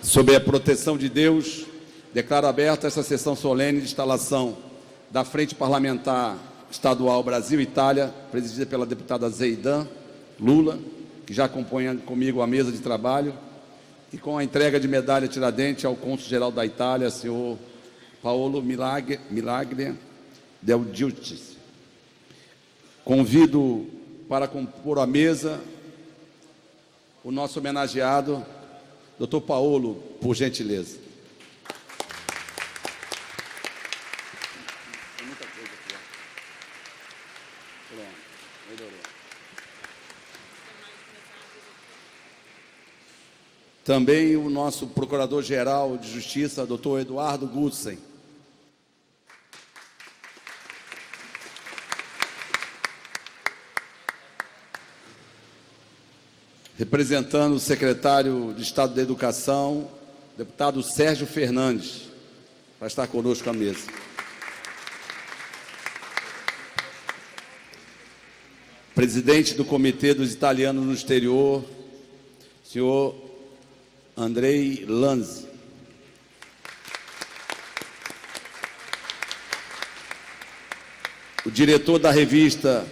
Sob a proteção de Deus, declaro aberta esta sessão solene de instalação da Frente Parlamentar Estadual Brasil-Itália, presidida pela deputada Zeidan Lula, que já acompanha comigo a mesa de trabalho, e com a entrega de medalha Tiradentes ao cônsul-geral da Itália, senhor Paolo Milagre Del Giudice. Convido para compor a mesa o nosso homenageado, Dr. Paolo, por gentileza. Tem muita coisa aqui, ó. Pronto, melhorou. Também o nosso Procurador-Geral de Justiça, Dr. Eduardo Gutzen. Representando o secretário de Estado da Educação, deputado Sérgio Fernandes, para estar conosco à mesa. Presidente do Comitê dos Italianos no Exterior, senhor Andrei Lanzi. O diretor da revista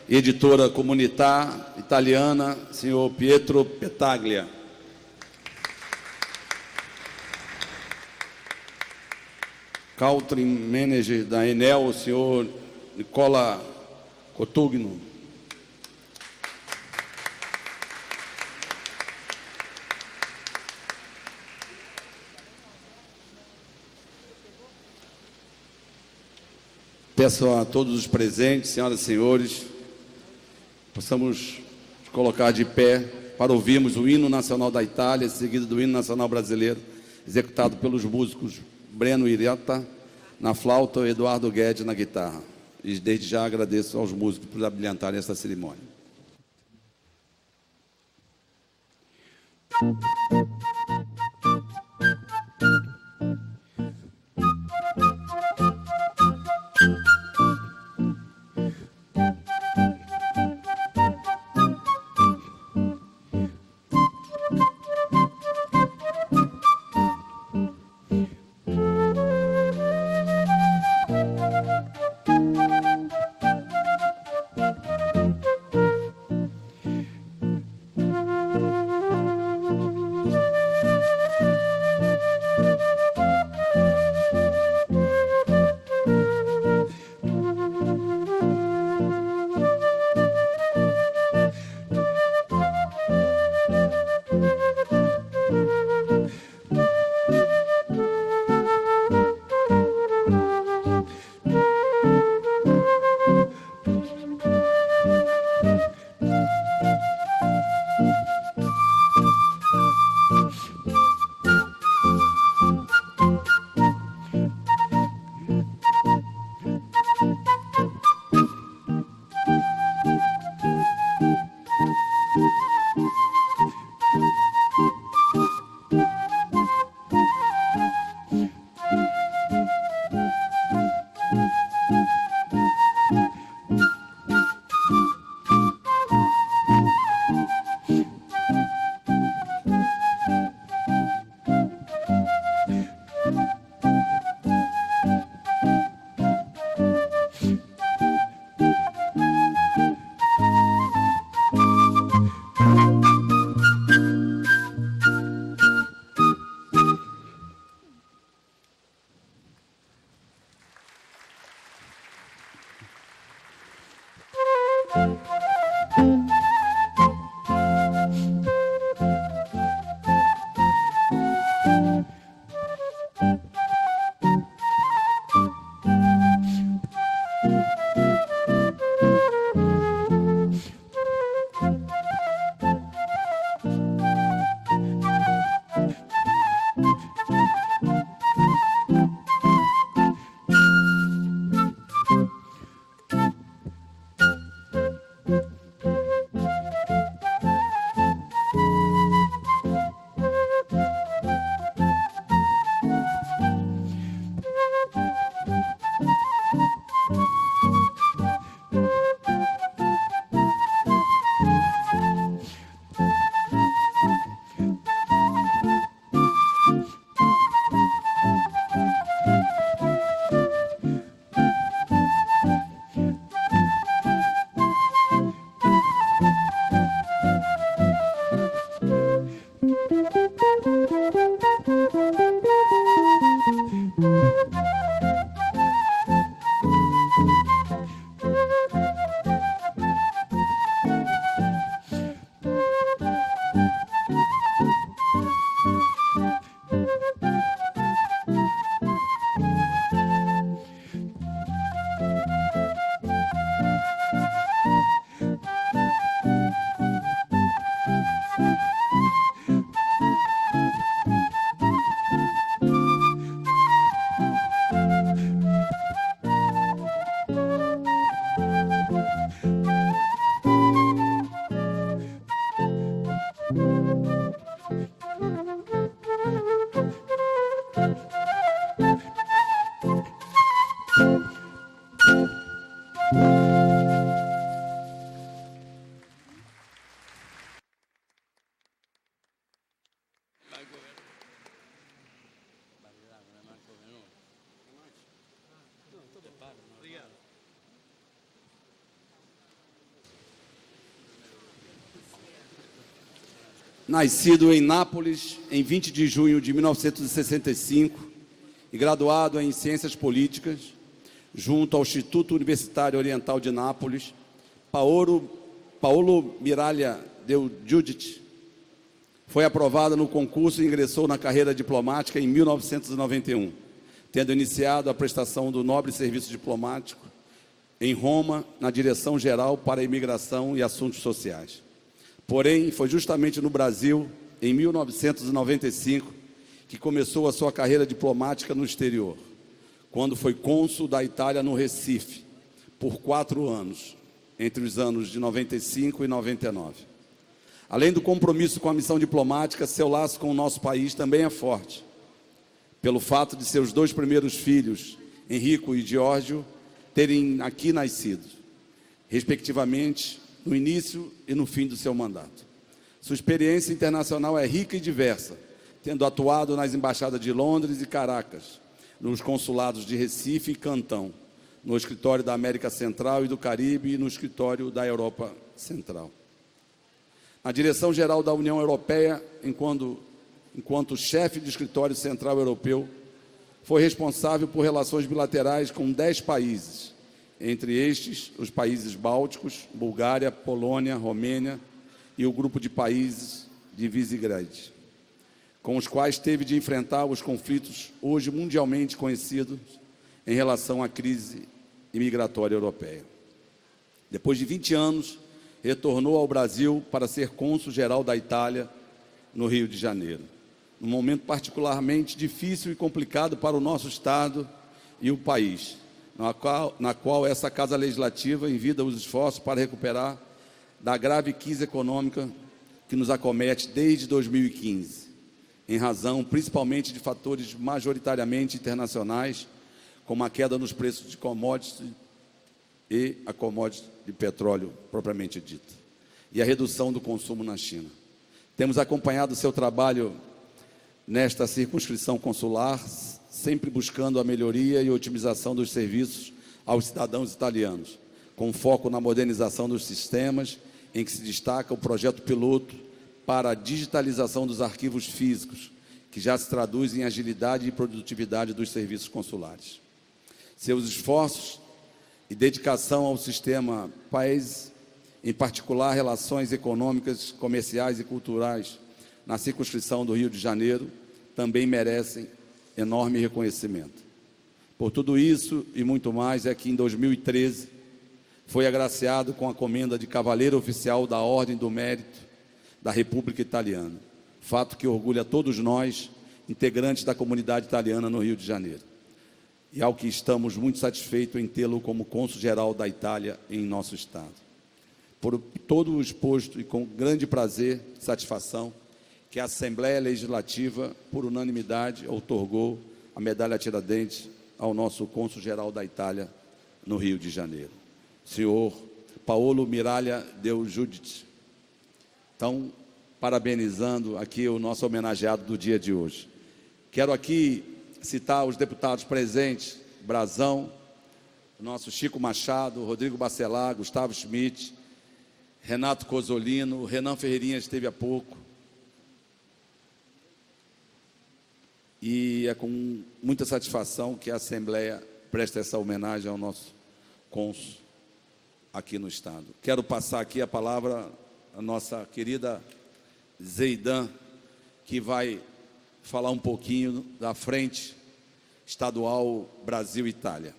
e editora Comunitar italiana, senhor Pietro Petaglia. Country Manager da Enel, o senhor Nicola Cotugno. Peço a todos os presentes, senhoras e senhores, possamos colocar de pé para ouvirmos o hino nacional da Itália, seguido do hino nacional brasileiro, executado pelos músicos Breno Iriata na flauta e Eduardo Guedes na guitarra. E desde já agradeço aos músicos por abrilhantarem esta cerimônia. Nascido em Nápoles em 20 de junho de 1965 e graduado em Ciências Políticas, junto ao Instituto Universitário Oriental de Nápoles, Paolo Miralha Del Giudice foi aprovado no concurso e ingressou na carreira diplomática em 1991, tendo iniciado a prestação do nobre serviço diplomático em Roma, na Direção-Geral para a Imigração e Assuntos Sociais. Porém, foi justamente no Brasil, em 1995, que começou a sua carreira diplomática no exterior, quando foi cônsul da Itália no Recife, por 4 anos, entre os anos de 95 e 99. Além do compromisso com a missão diplomática, seu laço com o nosso país também é forte, pelo fato de seus 2 primeiros filhos, Henrico e Giorgio, terem aqui nascido, respectivamente, no início e no fim do seu mandato. Sua experiência internacional é rica e diversa, tendo atuado nas embaixadas de Londres e Caracas, nos consulados de Recife e Cantão, no escritório da América Central e do Caribe e no escritório da Europa Central. Na Direção-Geral da União Europeia, enquanto chefe do Escritório Central Europeu, foi responsável por relações bilaterais com 10 países, entre estes os países bálticos, Bulgária, Polônia, Romênia e o grupo de países de Visegrad, com os quais teve de enfrentar os conflitos hoje mundialmente conhecidos em relação à crise imigratória europeia. Depois de 20 anos, retornou ao Brasil para ser cônsul-geral da Itália no Rio de Janeiro, num momento particularmente difícil e complicado para o nosso Estado e o país, na qual essa Casa Legislativa envida os esforços para recuperar da grave crise econômica que nos acomete desde 2015, em razão principalmente de fatores majoritariamente internacionais, como a queda nos preços de commodities e a commodity de petróleo propriamente dita, e a redução do consumo na China. Temos acompanhado o seu trabalho nesta circunscrição consular, sempre buscando a melhoria e otimização dos serviços aos cidadãos italianos, com foco na modernização dos sistemas, em que se destaca o projeto piloto para a digitalização dos arquivos físicos, que já se traduz em agilidade e produtividade dos serviços consulares. Seus esforços e dedicação ao sistema PAES, em particular relações econômicas, comerciais e culturais, na circunscrição do Rio de Janeiro, também merecem enorme reconhecimento. Por tudo isso e muito mais, é que em 2013 foi agraciado com a comenda de Cavaleiro Oficial da Ordem do Mérito da República Italiana, fato que orgulha todos nós, integrantes da comunidade italiana no Rio de Janeiro, e ao que estamos muito satisfeitos em tê-lo como cônsul-geral da Itália em nosso Estado. Por todo o exposto e com grande prazer e satisfação, que a Assembleia Legislativa, por unanimidade, outorgou a medalha Tiradentes ao nosso cônsul-geral da Itália no Rio de Janeiro, senhor Paolo Miralha Del Giudice. Então, parabenizando aqui o nosso homenageado do dia de hoje. Quero aqui citar os deputados presentes: Brazão, nosso Chico Machado, Rodrigo Bacelar, Gustavo Schmidt, Renato Cozzolino, Renan Ferreirinha esteve há pouco. E é com muita satisfação que a Assembleia presta essa homenagem ao nosso cônsul aqui no Estado. Quero passar aqui a palavra à nossa querida Zeidan, que vai falar um pouquinho da Frente Estadual Brasil-Itália.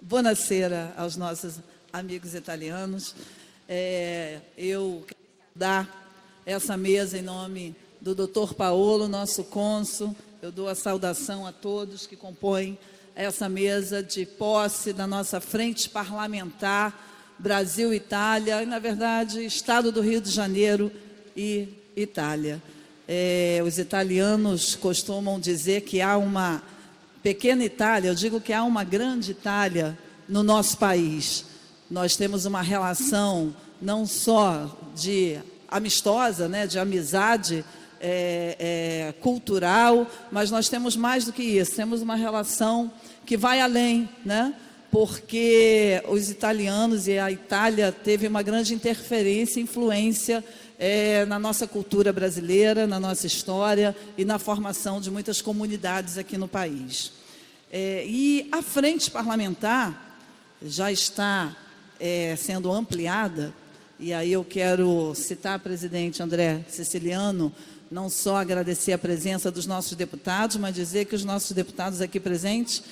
Buonasera aos nossos amigos italianos. Eu quero dar essa mesa em nome do Dr. Paolo, nosso cônsul. Eu dou a saudação a todos que compõem essa mesa de posse da nossa frente parlamentar Brasil-Itália, e, na verdade, Estado do Rio de Janeiro e Itália. Os italianos costumam dizer que há uma pequena Itália, eu digo que há uma grande Itália no nosso país. Nós temos uma relação não só de amistosa, né, de amizade cultural, mas nós temos mais do que isso, temos uma relação que vai além, né? Porque os italianos e a Itália teve uma grande interferência e influência na nossa cultura brasileira, na nossa história e na formação de muitas comunidades aqui no país. E a frente parlamentar já está sendo ampliada, e aí eu quero citar, presidente André Siciliano, não só agradecer a presença dos nossos deputados, mas dizer que os nossos deputados aqui presentes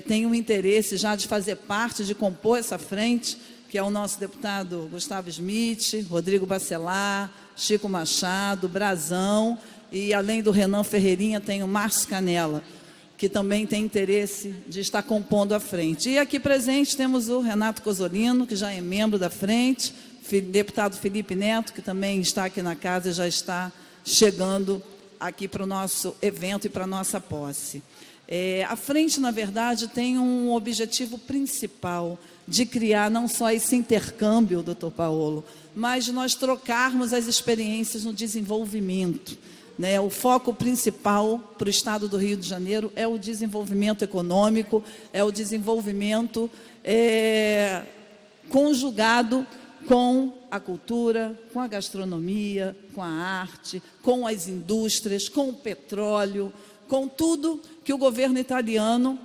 têm um interesse já de fazer parte, de compor essa frente, que é o nosso deputado Gustavo Smith, Rodrigo Bacelar, Chico Machado, Brazão, e além do Renan Ferreirinha tem o Márcio Canella, que também tem interesse de estar compondo a frente. E aqui presente temos o Renato Cozzolino, que já é membro da frente, deputado Felipe Neto, que também está aqui na casa e já está chegando aqui para o nosso evento e para a nossa posse. A frente, na verdade, tem um objetivo principal de criar não só esse intercâmbio, doutor Paolo, mas de nós trocarmos as experiências no desenvolvimento. O foco principal para o Estado do Rio de Janeiro é o desenvolvimento econômico, é o desenvolvimento conjugado com a cultura, com a gastronomia, com a arte, com as indústrias, com o petróleo, com tudo que o governo italiano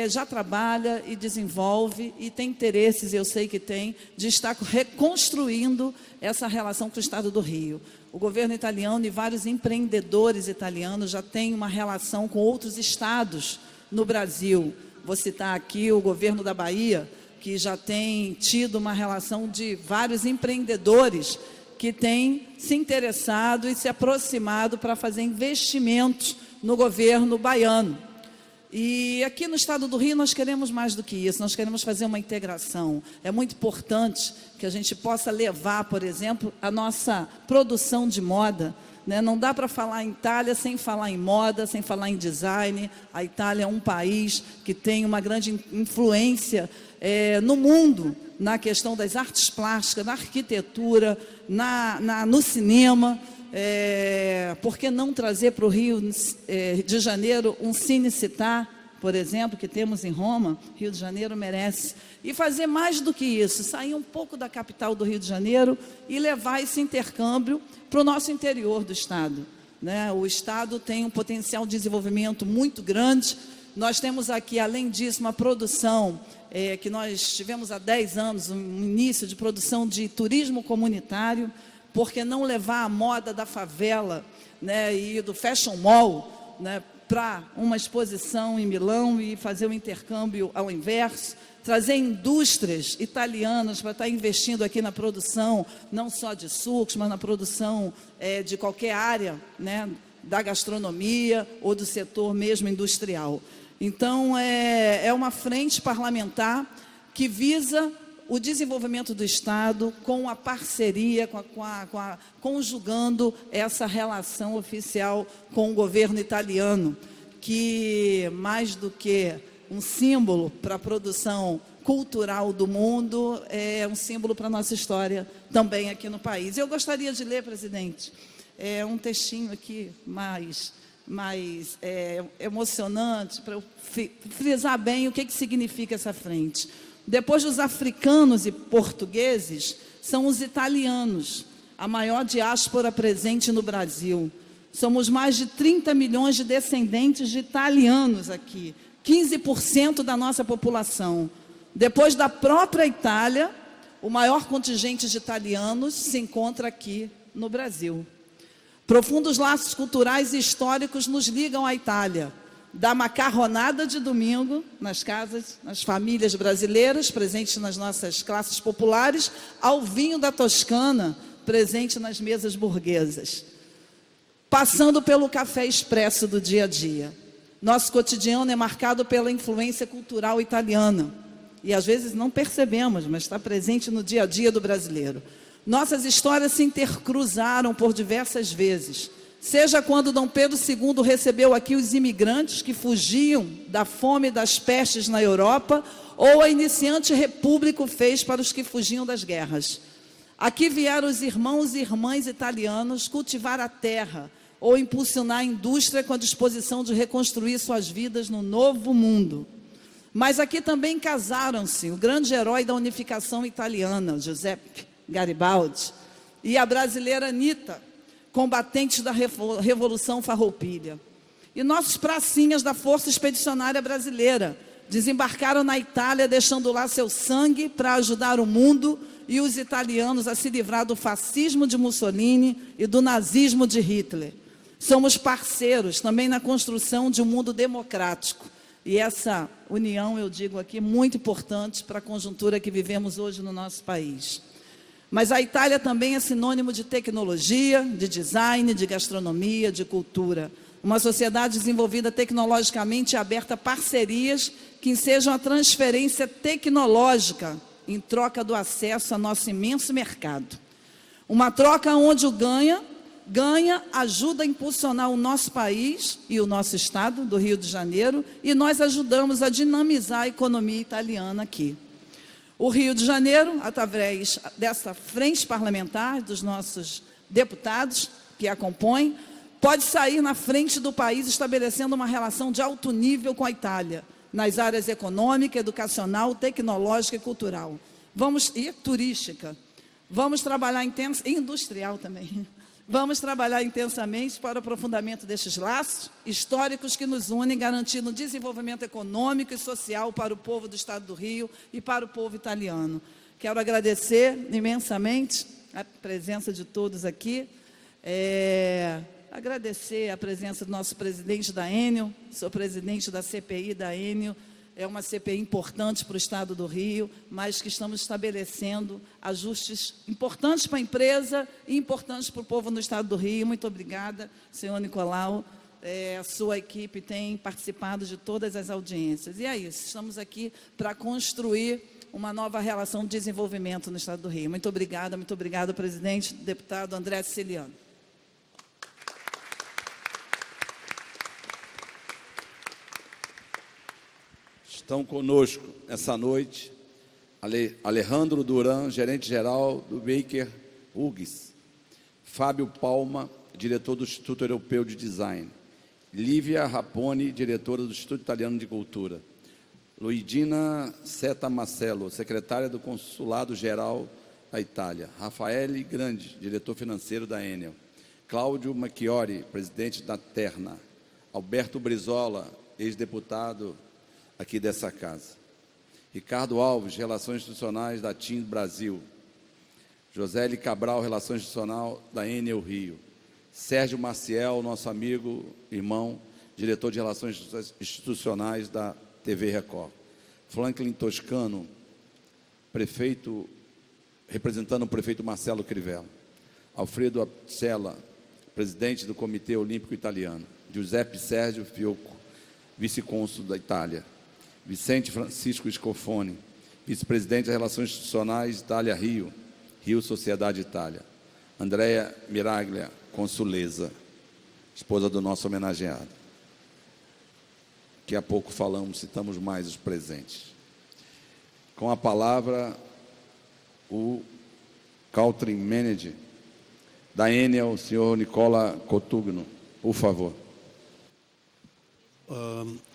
já trabalha e desenvolve e tem interesses, eu sei que tem, de estar reconstruindo essa relação com o Estado do Rio. O governo italiano e vários empreendedores italianos já têm uma relação com outros estados no Brasil. Vou citar aqui o governo da Bahia, que já tem tido uma relação de vários empreendedores que têm se interessado e se aproximado para fazer investimentos no governo baiano. E aqui no Estado do Rio nós queremos mais do que isso, nós queremos fazer uma integração. É muito importante que a gente possa levar, por exemplo, a nossa produção de moda, né? Não dá para falar em Itália sem falar em moda, sem falar em design. A Itália é um país que tem uma grande influência no mundo, na questão das artes plásticas, na arquitetura, no cinema. Por que não trazer para o Rio de Janeiro um Cinecittà, por exemplo, que temos em Roma? Rio de Janeiro merece. E fazer mais do que isso, sair um pouco da capital do Rio de Janeiro e levar esse intercâmbio para o nosso interior do Estado, né? O Estado tem um potencial de desenvolvimento muito grande. Nós temos aqui, além disso, uma produção que nós tivemos há 10 anos, um início de produção de turismo comunitário. Por que não levar a moda da favela, né, e do Fashion Mall, né, para uma exposição em Milão e fazer um intercâmbio ao inverso, trazer indústrias italianas para estar investindo aqui na produção, não só de sucos, mas na produção de qualquer área, né, da gastronomia ou do setor mesmo industrial. Então, é uma frente parlamentar que visa o desenvolvimento do Estado com a parceria, conjugando essa relação oficial com o governo italiano, que mais do que um símbolo para a produção cultural do mundo, é um símbolo para a nossa história também aqui no país. Eu gostaria de ler, presidente, um textinho aqui mais emocionante, para eu frisar bem o que significa essa frente. Depois dos africanos e portugueses, são os italianos, a maior diáspora presente no Brasil. Somos mais de 30 milhões de descendentes de italianos aqui, 15% da nossa população. Depois da própria Itália, o maior contingente de italianos se encontra aqui no Brasil. Profundos laços culturais e históricos nos ligam à Itália. Da macarronada de domingo nas casas, nas famílias brasileiras, presente nas nossas classes populares, ao vinho da Toscana, presente nas mesas burguesas. Passando pelo café expresso do dia a dia. Nosso cotidiano é marcado pela influência cultural italiana. E às vezes não percebemos, mas está presente no dia a dia do brasileiro. Nossas histórias se intercruzaram por diversas vezes, seja quando Dom Pedro II recebeu aqui os imigrantes que fugiam da fome e das pestes na Europa, ou a iniciante república o fez para os que fugiam das guerras. Aqui vieram os irmãos e irmãs italianos cultivar a terra ou impulsionar a indústria com a disposição de reconstruir suas vidas no novo mundo. Mas aqui também casaram-se o grande herói da unificação italiana, Giuseppe Garibaldi, e a brasileira Anita, combatentes da Revolução Farroupilha. E nossos pracinhas da Força Expedicionária Brasileira desembarcaram na Itália, deixando lá seu sangue para ajudar o mundo e os italianos a se livrar do fascismo de Mussolini e do nazismo de Hitler. Somos parceiros também na construção de um mundo democrático. E essa união, eu digo aqui, muito importante para a conjuntura que vivemos hoje no nosso país. Mas a Itália também é sinônimo de tecnologia, de design, de gastronomia, de cultura. Uma sociedade desenvolvida tecnologicamente e aberta a parcerias que ensejam a transferência tecnológica em troca do acesso ao nosso imenso mercado. Uma troca onde o ganha ajuda a impulsionar o nosso país e o nosso estado, do Rio de Janeiro, e nós ajudamos a dinamizar a economia italiana aqui. O Rio de Janeiro, através dessa frente parlamentar, dos nossos deputados que a compõem, pode sair na frente do país estabelecendo uma relação de alto nível com a Itália, nas áreas econômica, educacional, tecnológica e cultural. E turística. Vamos trabalhar e industrial também. Vamos trabalhar intensamente para o aprofundamento destes laços históricos que nos unem, garantindo desenvolvimento econômico e social para o povo do Estado do Rio e para o povo italiano. Quero agradecer imensamente a presença de todos aqui, agradecer a presença do nosso presidente da Enel, sou presidente da CPI da Enel. É uma CPI importante para o Estado do Rio, mas que estamos estabelecendo ajustes importantes para a empresa e importantes para o povo no Estado do Rio. Muito obrigada, senhor Nicolau. A sua equipe tem participado de todas as audiências. E é isso, estamos aqui para construir uma nova relação de desenvolvimento no Estado do Rio. Muito obrigada, presidente, deputado André Siciliano. Estão conosco essa noite Alejandro Duran, gerente-geral do Baker Hughes, Fábio Palma, diretor do Instituto Europeu de Design, Lívia Raponi, diretora do Instituto Italiano de Cultura, Luidina Seta Marcello, secretária do Consulado Geral da Itália, Rafaele Grande, diretor financeiro da Enel, Cláudio Macchiori, presidente da Terna, Alberto Brizola, ex-deputado aqui dessa casa, Ricardo Alves, Relações Institucionais da TIM Brasil, José Cabral, Relações Institucional da Enel Rio, Sérgio Maciel, nosso amigo, irmão, diretor de Relações Institucionais da TV Record, Franklin Toscano, prefeito, representando o prefeito Marcelo Crivella, Alfredo Apcella, presidente do Comitê Olímpico Italiano, Giuseppe Sérgio Fiocco, vice-cônsul da Itália, Vicente Francisco Scofone, vice-presidente das Relações Institucionais Itália-Rio, Rio Sociedade Itália, Andrea Miraglia, consuleza, esposa do nosso homenageado. Daqui a pouco citamos mais os presentes. Com a palavra, o Country Manager da Enel, o senhor Nicola Cotugno, por favor.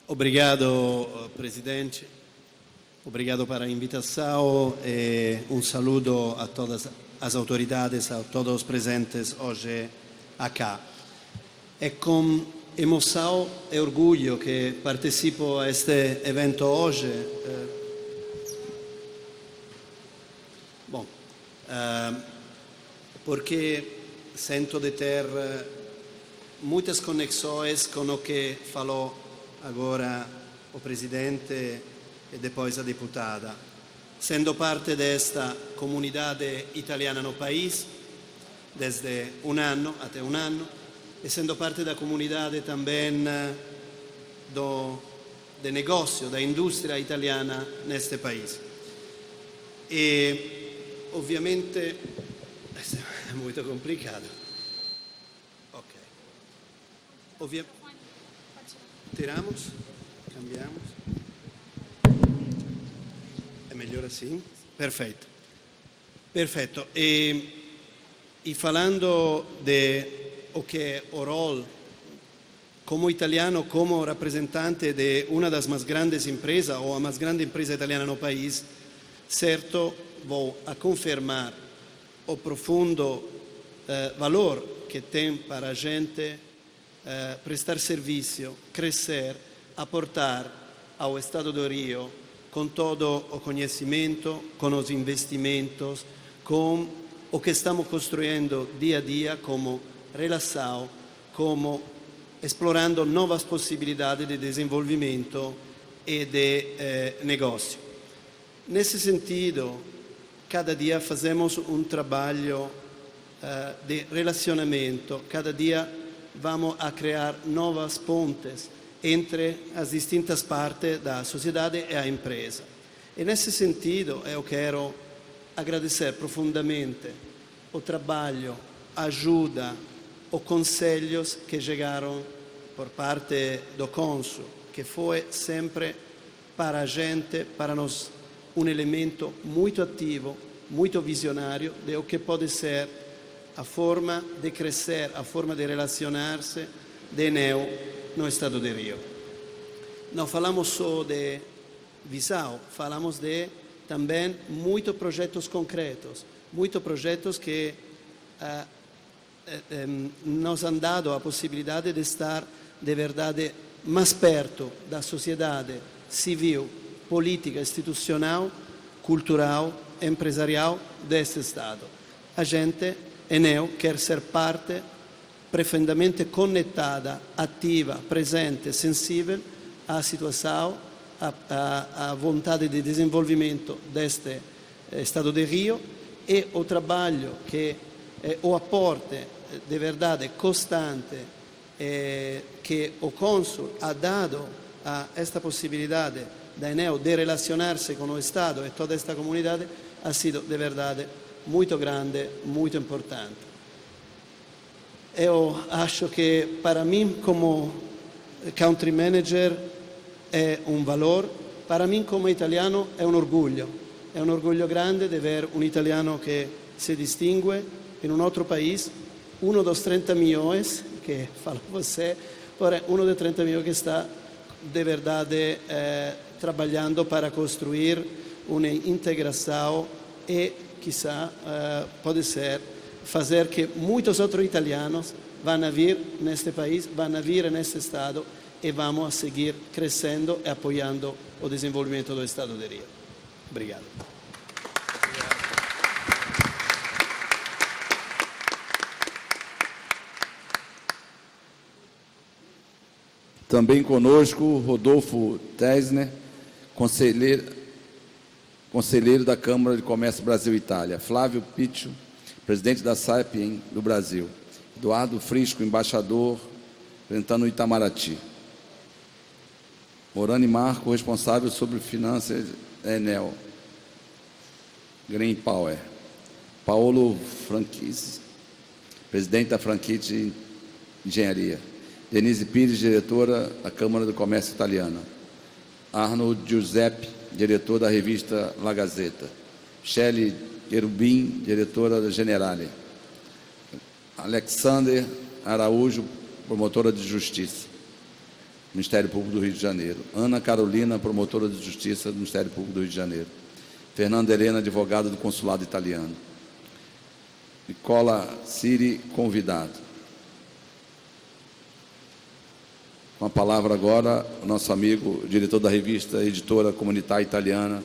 Obrigado, presidente. Obrigado pela invitação e saludo a todas as autoridades, a todos os presentes hoje aqui. É com emoção e orgulho que participo a este evento hoje. Porque sinto de ter muitas conexões com o que falou agora o presidente e depois a deputada. Sendo parte desta comunidade italiana no país, desde até um ano, e sendo parte da comunidade também do negócio, da indústria italiana neste país. E, ovviamente, É muito complicado. Ok. Tiramos? Cambiamos? É melhor assim? Perfeito. Perfeito. E falando de o que é o rol como italiano, como rappresentante de uma das mais grandes empresas, ou a mais grande empresa italiana no país, certo vou a confirmar o profundo valor que tem para a gente prestar serviço, crescer, aportar ao Estado do Rio com todo o conhecimento, com os investimentos, com o que estamos construindo dia a dia como relação, como explorando novas possibilidades de desenvolvimento e de negócio. Nesse sentido, cada dia fazemos um trabalho de relacionamento, cada dia vamos a criar novas pontes entre as distintas partes da sociedade e a empresa. E nesse sentido, eu quero agradecer profundamente o trabalho, a ajuda, os conselhos que chegaram por parte do cônsul, que foi sempre para a gente, para nós, um elemento muito ativo, muito visionário de o que pode ser a forma de crescer, a forma de relacionar-se de Enel no Estado de Rio. Não falamos só de visão, falamos de também muitos projetos concretos, muitos projetos que nos han dado a possibilidade de estar de verdade mais perto da sociedade civil, política, institucional, cultural, empresarial deste Estado. A gente, Enel, quer ser parte profundamente conectada, ativa, presente, sensível à situação, à vontade de desenvolvimento deste Estado de Rio e o trabalho que o aporte de verdade constante que o cônsul ha dado a esta possibilidade da Enel de relacionar-se com o Estado e toda esta comunidade ha sido de verdade muito grande, muito importante. Eu acho que para mim como country manager é um valor, para mim como italiano é um orgulho grande de ver um italiano que se distingue em um outro país, um dos 30 milhões que fala você, porém um dos 30 milhões que está de verdade trabalhando para construir uma integração e, quizá, pode ser, fazer que muitos outros italianos vão vir neste país, vão vir neste Estado e vamos a seguir crescendo e apoiando o desenvolvimento do Estado de Rio. Obrigado. Também conosco, Rodolfo Tesner, conselheiro da Câmara de Comércio Brasil-Itália. Flávio Piccio, presidente da Saipem do Brasil. Eduardo Frisco, embaixador, representando o Itamaraty. Morani Marco, responsável sobre finanças da Enel. Green Power. Paolo Franchisi, presidente da Franchisi Engenharia. Denise Pires, diretora da Câmara do Comércio Italiana. Arnold Giuseppe, diretor da revista La Gazzetta. Shelley Erubin, diretora da Generale. Alexander Araújo, promotora de Justiça, Ministério Público do Rio de Janeiro. Ana Carolina, promotora de Justiça do Ministério Público do Rio de Janeiro. Fernanda Helena, advogada do Consulado Italiano. Nicola Siri, convidado. Com a palavra agora, o nosso amigo, diretor da revista Editora Comunità Italiana,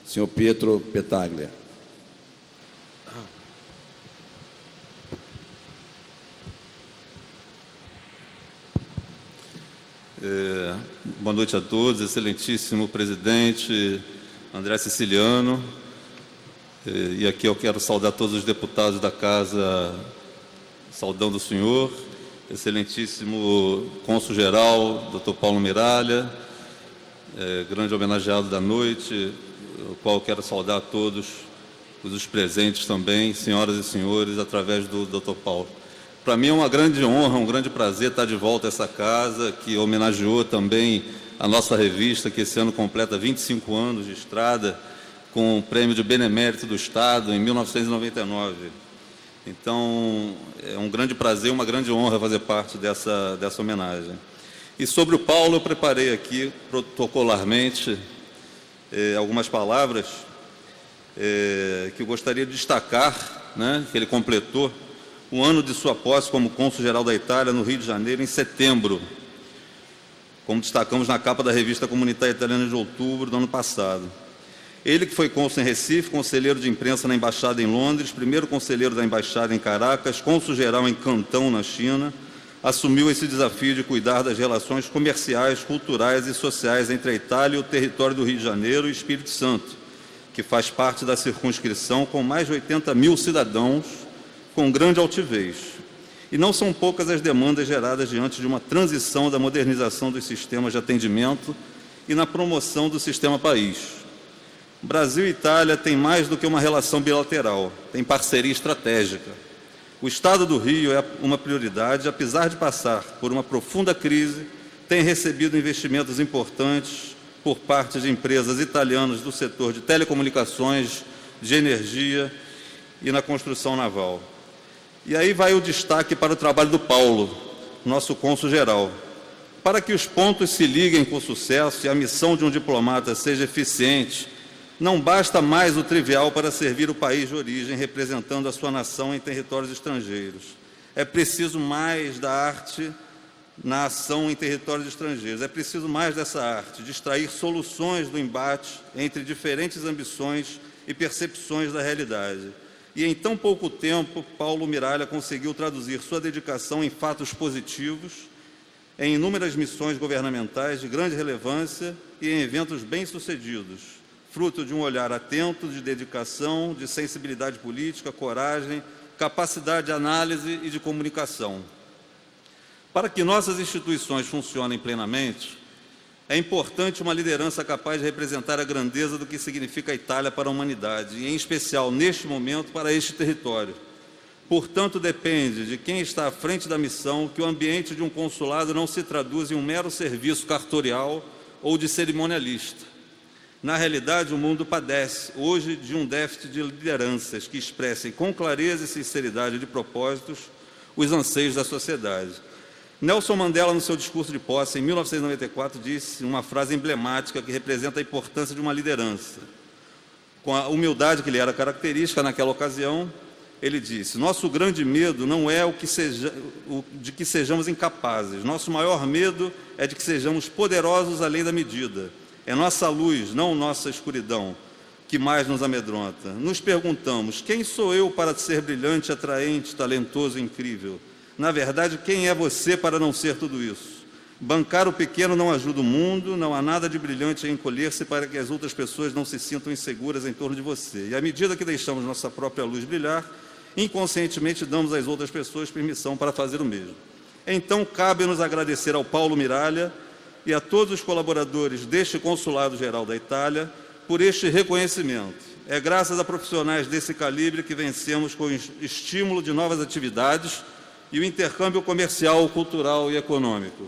senhor Pietro Petaglia. Boa noite a todos, excelentíssimo presidente André Siciliano. E aqui eu quero saudar todos os deputados da casa, saudando o senhor. Excelentíssimo cônsul-geral, Dr. Paulo Miralha, grande homenageado da noite, o qual quero saudar a todos os presentes também, senhoras e senhores, através do Dr. Paulo. Para mim é uma grande honra, um grande prazer estar de volta a essa casa, que homenageou também a nossa revista, que esse ano completa 25 anos de estrada, com o Prêmio de Benemérito do Estado, em 1999. Então, é um grande prazer, uma grande honra fazer parte dessa homenagem. E sobre o Paulo, eu preparei aqui, protocolarmente, algumas palavras que eu gostaria de destacar, né, que ele completou o ano de sua posse como cônsul-geral da Itália no Rio de Janeiro, em setembro, como destacamos na capa da revista Comunitária Italiana de outubro do ano passado. Ele que foi cônsul em Recife, conselheiro de imprensa na Embaixada em Londres, primeiro conselheiro da Embaixada em Caracas, cônsul-geral em Cantão, na China, assumiu esse desafio de cuidar das relações comerciais, culturais e sociais entre a Itália e o território do Rio de Janeiro e Espírito Santo, que faz parte da circunscrição com mais de 80 mil cidadãos, com grande altivez. E não são poucas as demandas geradas diante de uma transição da modernização dos sistemas de atendimento e na promoção do sistema país. Brasil e Itália têm mais do que uma relação bilateral, tem parceria estratégica. O Estado do Rio é uma prioridade, apesar de passar por uma profunda crise, tem recebido investimentos importantes por parte de empresas italianas do setor de telecomunicações, de energia e na construção naval. E aí vai o destaque para o trabalho do Paulo, nosso cônsul-geral. Para que os pontos se liguem com sucesso e a missão de um diplomata seja eficiente, não basta mais o trivial para servir o país de origem, representando a sua nação em territórios estrangeiros. É preciso mais da arte na ação em territórios estrangeiros. É preciso mais dessa arte, de extrair soluções do embate entre diferentes ambições e percepções da realidade. E em tão pouco tempo, Paulo Miralha conseguiu traduzir sua dedicação em fatos positivos, em inúmeras missões governamentais de grande relevância e em eventos bem-sucedidos, fruto de um olhar atento, de dedicação, de sensibilidade política, coragem, capacidade de análise e de comunicação. Para que nossas instituições funcionem plenamente, é importante uma liderança capaz de representar a grandeza do que significa a Itália para a humanidade, e em especial, neste momento, para este território. Portanto, depende de quem está à frente da missão que o ambiente de um consulado não se traduz em um mero serviço cartorial ou de cerimonialista. Na realidade, o mundo padece hoje de um déficit de lideranças que expressem com clareza e sinceridade de propósitos os anseios da sociedade. Nelson Mandela, no seu discurso de posse, em 1994, disse uma frase emblemática que representa a importância de uma liderança. Com a humildade que lhe era característica naquela ocasião, ele disse: nosso grande medo não é de que sejamos incapazes, nosso maior medo é de que sejamos poderosos além da medida. É nossa luz, não nossa escuridão, que mais nos amedronta. Nos perguntamos: quem sou eu para ser brilhante, atraente, talentoso e incrível? Na verdade, quem é você para não ser tudo isso? Bancar o pequeno não ajuda o mundo, não há nada de brilhante em encolher-se para que as outras pessoas não se sintam inseguras em torno de você. E à medida que deixamos nossa própria luz brilhar, inconscientemente damos às outras pessoas permissão para fazer o mesmo. Então, cabe-nos agradecer ao Paulo Miralha e a todos os colaboradores deste Consulado-Geral da Itália por este reconhecimento. É graças a profissionais desse calibre que vencemos com o estímulo de novas atividades e o intercâmbio comercial, cultural e econômico.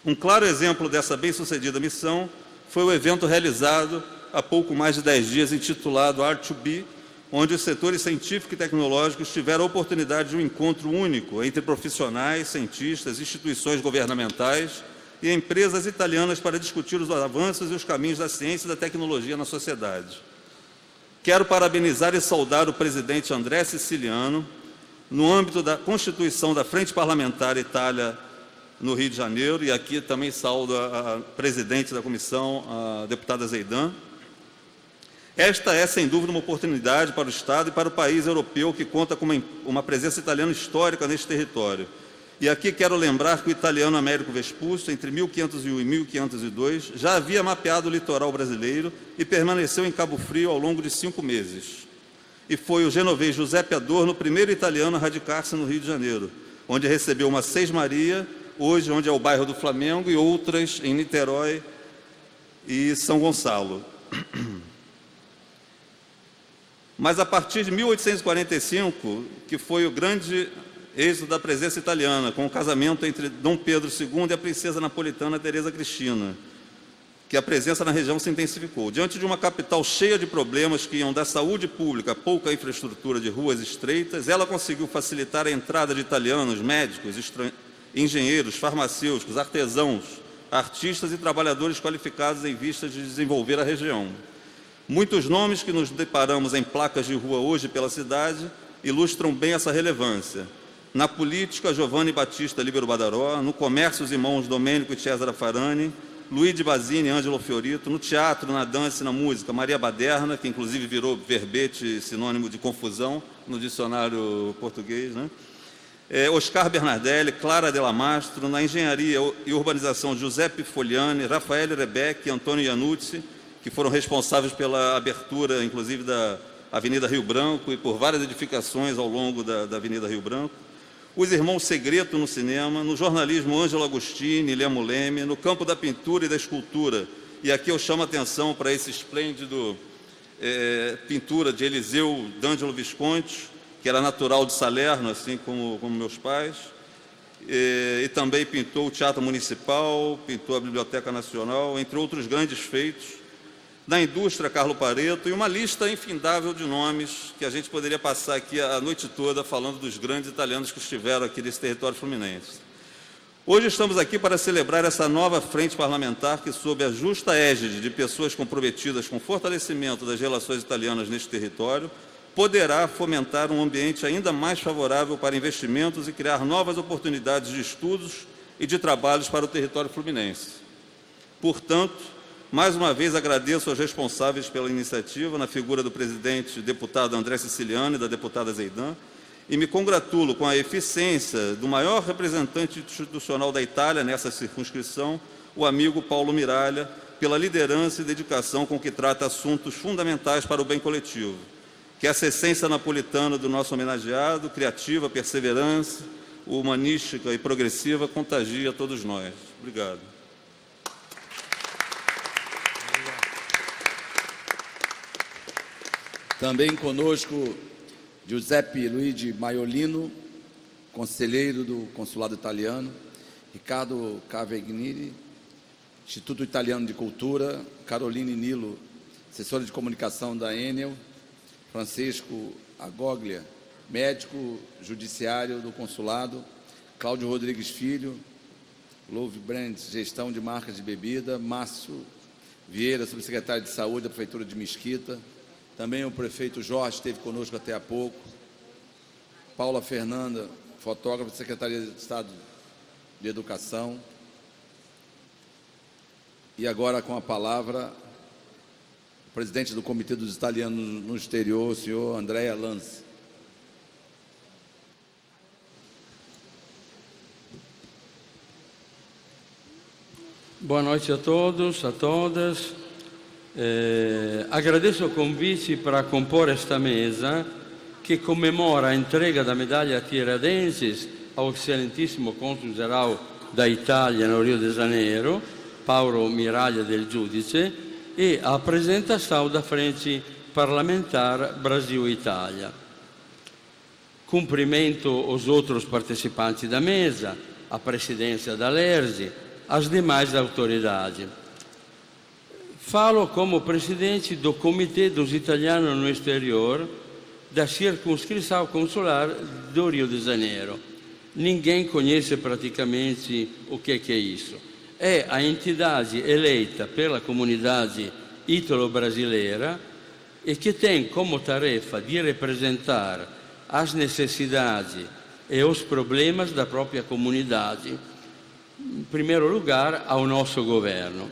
Um claro exemplo dessa bem-sucedida missão foi o evento realizado há pouco mais de 10 dias, intitulado Art2B, onde os setores científico e tecnológicos tiveram a oportunidade de um encontro único entre profissionais, cientistas, instituições governamentais e empresas italianas para discutir os avanços e os caminhos da ciência e da tecnologia na sociedade. Quero parabenizar e saudar o presidente André Siciliano, no âmbito da constituição da Frente Parlamentar Itália no Rio de Janeiro, e aqui também saúdo a presidente da comissão, a deputada Zeidan. Esta é, sem dúvida, uma oportunidade para o Estado e para o país europeu que conta com uma presença italiana histórica neste território. E aqui quero lembrar que o italiano Américo Vespucci, entre 1501 e 1502, já havia mapeado o litoral brasileiro e permaneceu em Cabo Frio ao longo de 5 meses. E foi o genovês Giuseppe Adorno o primeiro italiano a radicar-se no Rio de Janeiro, onde recebeu uma Seis-Maria, hoje onde é o bairro do Flamengo, e outras em Niterói e São Gonçalo. Mas a partir de 1845, que foi o grande êxito da presença italiana, com o casamento entre Dom Pedro II e a princesa napolitana Teresa Cristina, que a presença na região se intensificou. Diante de uma capital cheia de problemas que iam da saúde pública, pouca infraestrutura de ruas estreitas, ela conseguiu facilitar a entrada de italianos, médicos, engenheiros, farmacêuticos, artesãos, artistas e trabalhadores qualificados em vista de desenvolver a região. Muitos nomes que nos deparamos em placas de rua hoje pela cidade ilustram bem essa relevância. Na política, Giovanni Battista Libero Badaró; no comércio, os irmãos Domênico e Cesare Farani; Luigi Basini e Ângelo Fiorito; no teatro, na dança e na música, Maria Baderna, que inclusive virou verbete, sinônimo de confusão no dicionário português, né? Oscar Bernardelli, Clara Della Mastro; na engenharia e urbanização, Giuseppe Fogliani, Raffaele Rebecchi e Antônio Iannuzzi, que foram responsáveis pela abertura, inclusive, da Avenida Rio Branco e por várias edificações ao longo da Avenida Rio Branco. Os irmãos Segreto no cinema; no jornalismo, Ângelo Agostini e Lemo Leme; no campo da pintura e da escultura, e aqui eu chamo a atenção para esse esplêndido pintura de Eliseu D'Angelo Visconti, que era natural de Salerno, assim como meus pais, e também pintou o Teatro Municipal, pintou a Biblioteca Nacional, entre outros grandes feitos. Na indústria, Carlo Pareto, e uma lista infindável de nomes que a gente poderia passar aqui a noite toda falando dos grandes italianos que estiveram aqui nesse território fluminense. Hoje estamos aqui para celebrar essa nova frente parlamentar que, sob a justa égide de pessoas comprometidas com o fortalecimento das relações italianas neste território, poderá fomentar um ambiente ainda mais favorável para investimentos e criar novas oportunidades de estudos e de trabalhos para o território fluminense. Portanto, mais uma vez agradeço aos responsáveis pela iniciativa, na figura do presidente deputado André Siciliano e da deputada Zeidan, e me congratulo com a eficiência do maior representante institucional da Itália nessa circunscrição, o amigo Paulo Miralha, pela liderança e dedicação com que trata assuntos fundamentais para o bem coletivo. Que essa essência napolitana do nosso homenageado, criativa, perseverança, humanística e progressiva, contagie a todos nós. Obrigado. Também conosco, Giuseppe Luigi Maiolino, conselheiro do Consulado Italiano; Ricardo Cavegnini, Instituto Italiano de Cultura; Caroline Nilo, assessora de comunicação da Enel; Francisco Agoglia, médico judiciário do Consulado; Cláudio Rodrigues Filho, Love Brands, gestão de marcas de bebida; Márcio Vieira, subsecretário de Saúde da Prefeitura de Mesquita; também o prefeito Jorge esteve conosco até há pouco; Paula Fernanda, fotógrafa da Secretaria de Estado de Educação. E agora, com a palavra, o presidente do Comitê dos Italianos no Exterior, o senhor Andrea Lanzi. Boa noite a todos, a todas. Agradeço o convite para compor esta mesa que comemora a entrega da medaglia Tiradentes ao excelentíssimo cônsul geral da Itália no Rio de Janeiro, Paolo Miralha del Giudice, e a apresentação da Frente Parlamentar Brasil-Itália. Cumprimento os outros participantes da mesa, a presidência da LERJ, as demais autoridades. Falo como presidente do Comitê dos Italianos no Exterior da circunscrição consular do Rio de Janeiro. Ninguém conhece praticamente o que é isso. É a entidade eleita pela comunidade ítalo-brasileira e que tem como tarefa de representar as necessidades e os problemas da própria comunidade, em primeiro lugar, ao nosso governo.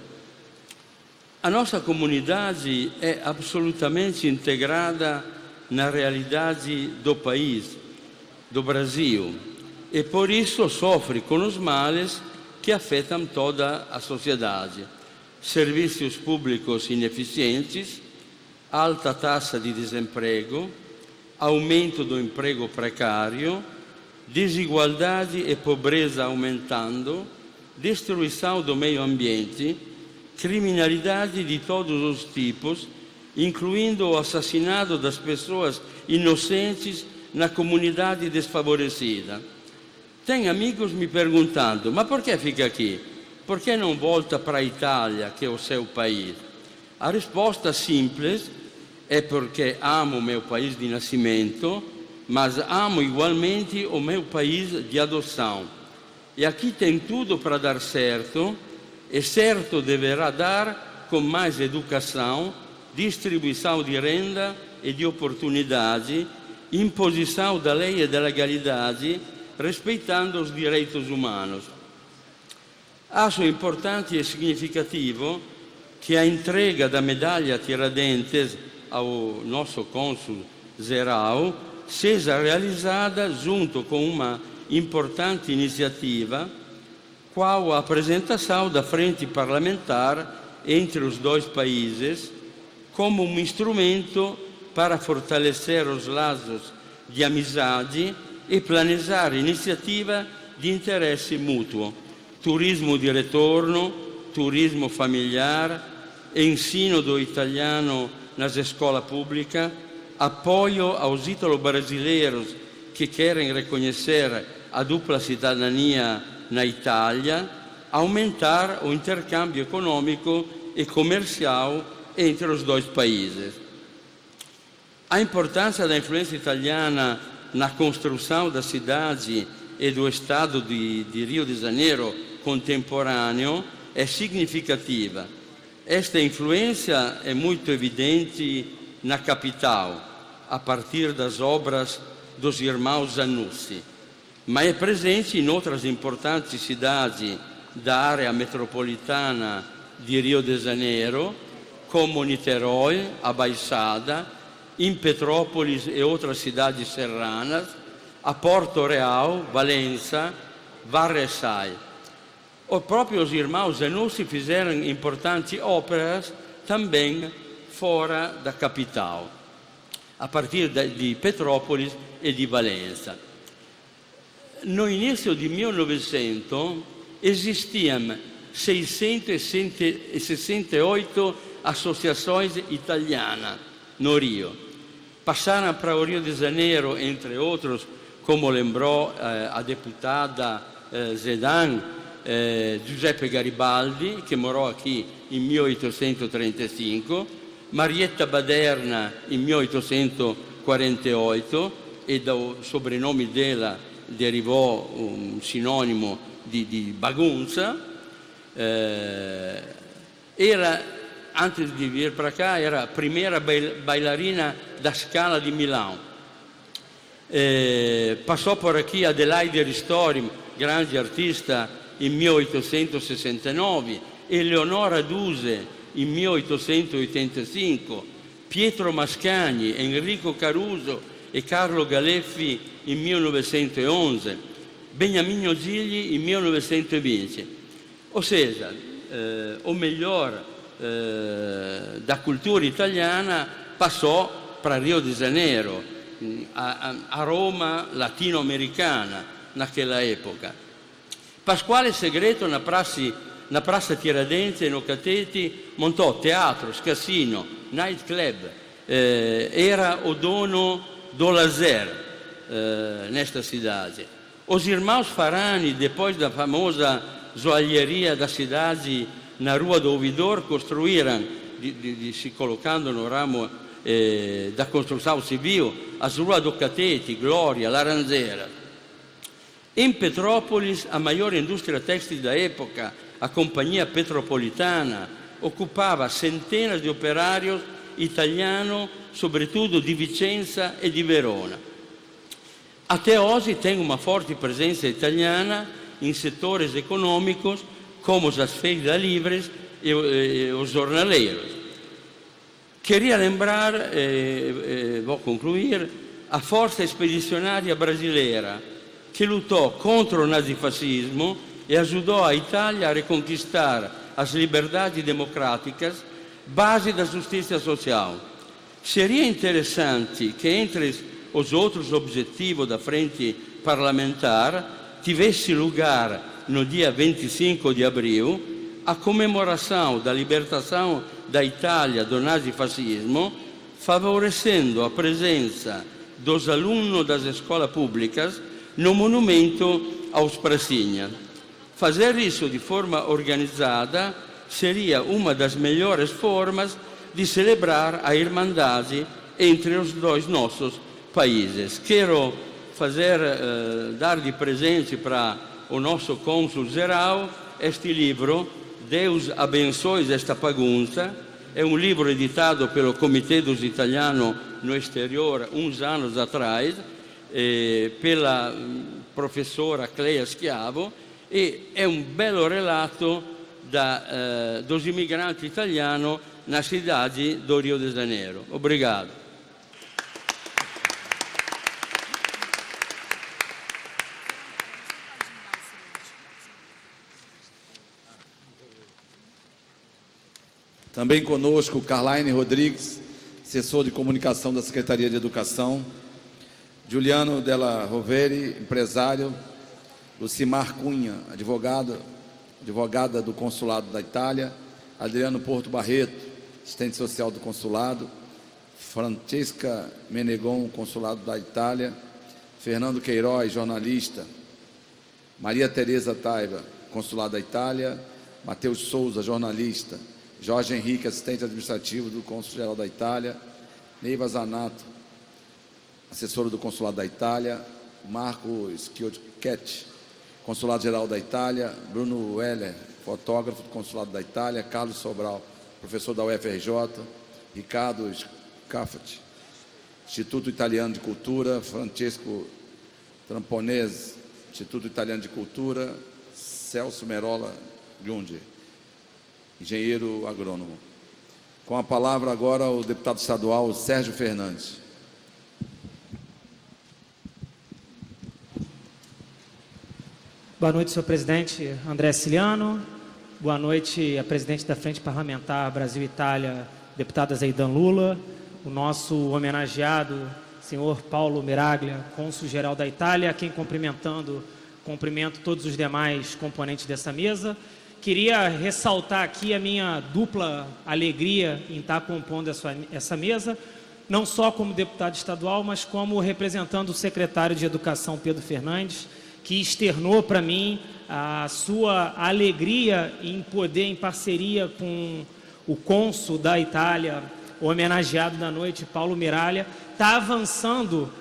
A nossa comunidade é absolutamente integrada na realidade do país, do Brasil, e por isso sofre com os males que afetam toda a sociedade. Serviços públicos ineficientes, alta taxa de desemprego, aumento do emprego precário, desigualdade e pobreza aumentando, destruição do meio ambiente, criminalidade de todos os tipos incluindo o assassinato das pessoas inocentes na comunidade desfavorecida. Tem amigos me perguntando, ma por que fica aqui? Por que não volta para a Itália, que é o seu país? A resposta simples é porque amo o meu país de nascimento, mas amo igualmente o meu país de adoção. E aqui tem tudo para dar certo, e certo deverá dar com mais educação, distribuição de renda e de oportunidade, imposição da lei e da legalidade, respeitando os direitos humanos. Acho importante e significativo que a entrega da medalha Tiradentes ao nosso cônsul geral seja realizada junto com uma importante iniciativa, qual a apresentação da frente parlamentar entre os dois países, como um instrumento para fortalecer os laços de amizade e planejar iniziativa di interesse mutuo, turismo di retorno, turismo familiar, ensino do italiano nas escolas públicas, apoio aos ítalo-brasileiros que querem reconhecer a dupla cidadania na Itália, aumentar o intercâmbio econômico e comercial entre os dois países. A importância da influência italiana na construção da cidade e do estado de Rio de Janeiro contemporâneo é significativa. Esta influência é muito evidente na capital, a partir das obras dos irmãos Zanussi, mas é presente em outras importantes cidades da área metropolitana de Rio de Janeiro, como Niterói, a Baixada, em Petrópolis e outras cidades serranas, a Porto Real, Valença, Varresai. Os próprios irmãos Zanussi fizeram importantes óperas também fora da capital, a partir de Petrópolis e di Valença. No início de 1900 existiam 668 associações italianas no Rio. Passaram para o Rio de Janeiro, entre outros, como lembrou a deputada Zedan, Giuseppe Garibaldi, che morò aqui em 1835, Marietta Baderna em 1848, e do sobrenome dela derivou um sinônimo de bagunça. Antes de vir para cá, era a primeira bailarina da Scala di Milão. Passou por aqui Adelaide Ristori, grande artista, em 1869, Eleonora Duse, em 1885, Pietro Mascagni, Enrico Caruso e Carlo Galeffi, em 1911, Beniamino Gigli, em 1920. Ou seja, o melhor da cultura italiana passò para Rio de Janeiro, a Roma latino-americana naquela época. Pasquale Segreto na Praça Tiradentes, no Catete, montò teatros, cassino, nightclub, era o dono do lazer nesta cidade. Os irmãos Farani, depois da famosa joalheria da cidade na Rua do Ouvidor, construíram, se colocando no ramo da construção civil, as Ruas do Catete, Glória, Laranjeira. Em Petrópolis, a maior indústria têxtil da época, a Companhia Petropolitana, ocupava centenas de operários italianos, sobretudo de Vicenza e de Verona. Até hoje tem uma forte presença italiana em setores econômicos, como as feiras livres e os jornaleiros. Queria lembrar, vou concluir, a Força Expedicionária Brasileira, que lutou contra o nazifascismo e ajudou a Itália a reconquistar as liberdades democráticas, base da justiça social. Seria interessante que, entre os outros objetivos da frente parlamentar, tivesse lugar, no dia 25 de abril, a comemoração da libertação da Itália do nazifascismo, favorecendo a presença dos alunos das escolas públicas no monumento aos pracinhas. Fazer isso de forma organizada seria uma das melhores formas de celebrar a irmandade entre os dois nossos países. Quero dar de presente para o nosso cônsul-geral este livro, Deus abençoe esta bagunça. É um livro editado pelo Comitê dos Italianos no Exterior uns anos atrás, pela professora Cleia Schiavo, e é um belo relato dos imigrantes italianos na cidade do Rio de Janeiro. Obrigado. Também conosco, Carlaine Rodrigues, assessor de comunicação da Secretaria de Educação, Juliano Della Rovere, empresário, Lucimar Cunha, advogada do Consulado da Itália, Adriano Porto Barreto, assistente social do Consulado, Francesca Menegon, Consulado da Itália, Fernando Queiroz, jornalista, Maria Tereza Taiba, Consulado da Itália, Matheus Souza, jornalista, Jorge Henrique, assistente administrativo do Cônsul-Geral da Itália, Neiva Zanato, assessora do Consulado da Itália, Marco Schiochetti, Consulado-Geral da Itália, Bruno Weller, fotógrafo do Consulado da Itália, Carlos Sobral, professor da UFRJ, Ricardo Scaffert, Instituto Italiano de Cultura, Francesco Tramponese, Instituto Italiano de Cultura, Celso Merola Giundi, engenheiro agrônomo. Com a palavra agora o deputado estadual Sérgio Fernandes. Boa noite, senhor presidente André Siciliano. Boa noite, a presidente da Frente Parlamentar Brasil-Itália, deputada Zeidan Lula. O nosso homenageado, senhor Paulo Miraglia, cônsul-geral da Itália, a quem cumprimento todos os demais componentes dessa mesa. Queria ressaltar aqui a minha dupla alegria em estar compondo essa mesa, não só como deputado estadual, mas como representando o secretário de Educação, Pedro Fernandes, que externou para mim a sua alegria em poder, em parceria com o cônsul da Itália, o homenageado da noite, Paulo Miraglia, estar avançando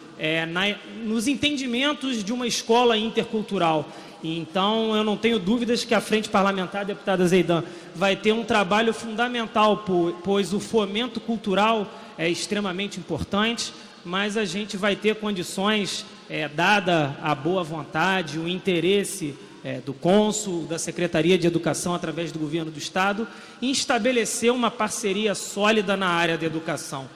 nos entendimentos de uma escola intercultural. Então, eu não tenho dúvidas que a Frente Parlamentar, deputada Zeidan, vai ter um trabalho fundamental, pois o fomento cultural é extremamente importante, mas a gente vai ter condições, dada a boa vontade, o interesse do cônsul, da Secretaria de Educação, através do Governo do Estado, em estabelecer uma parceria sólida na área da educação.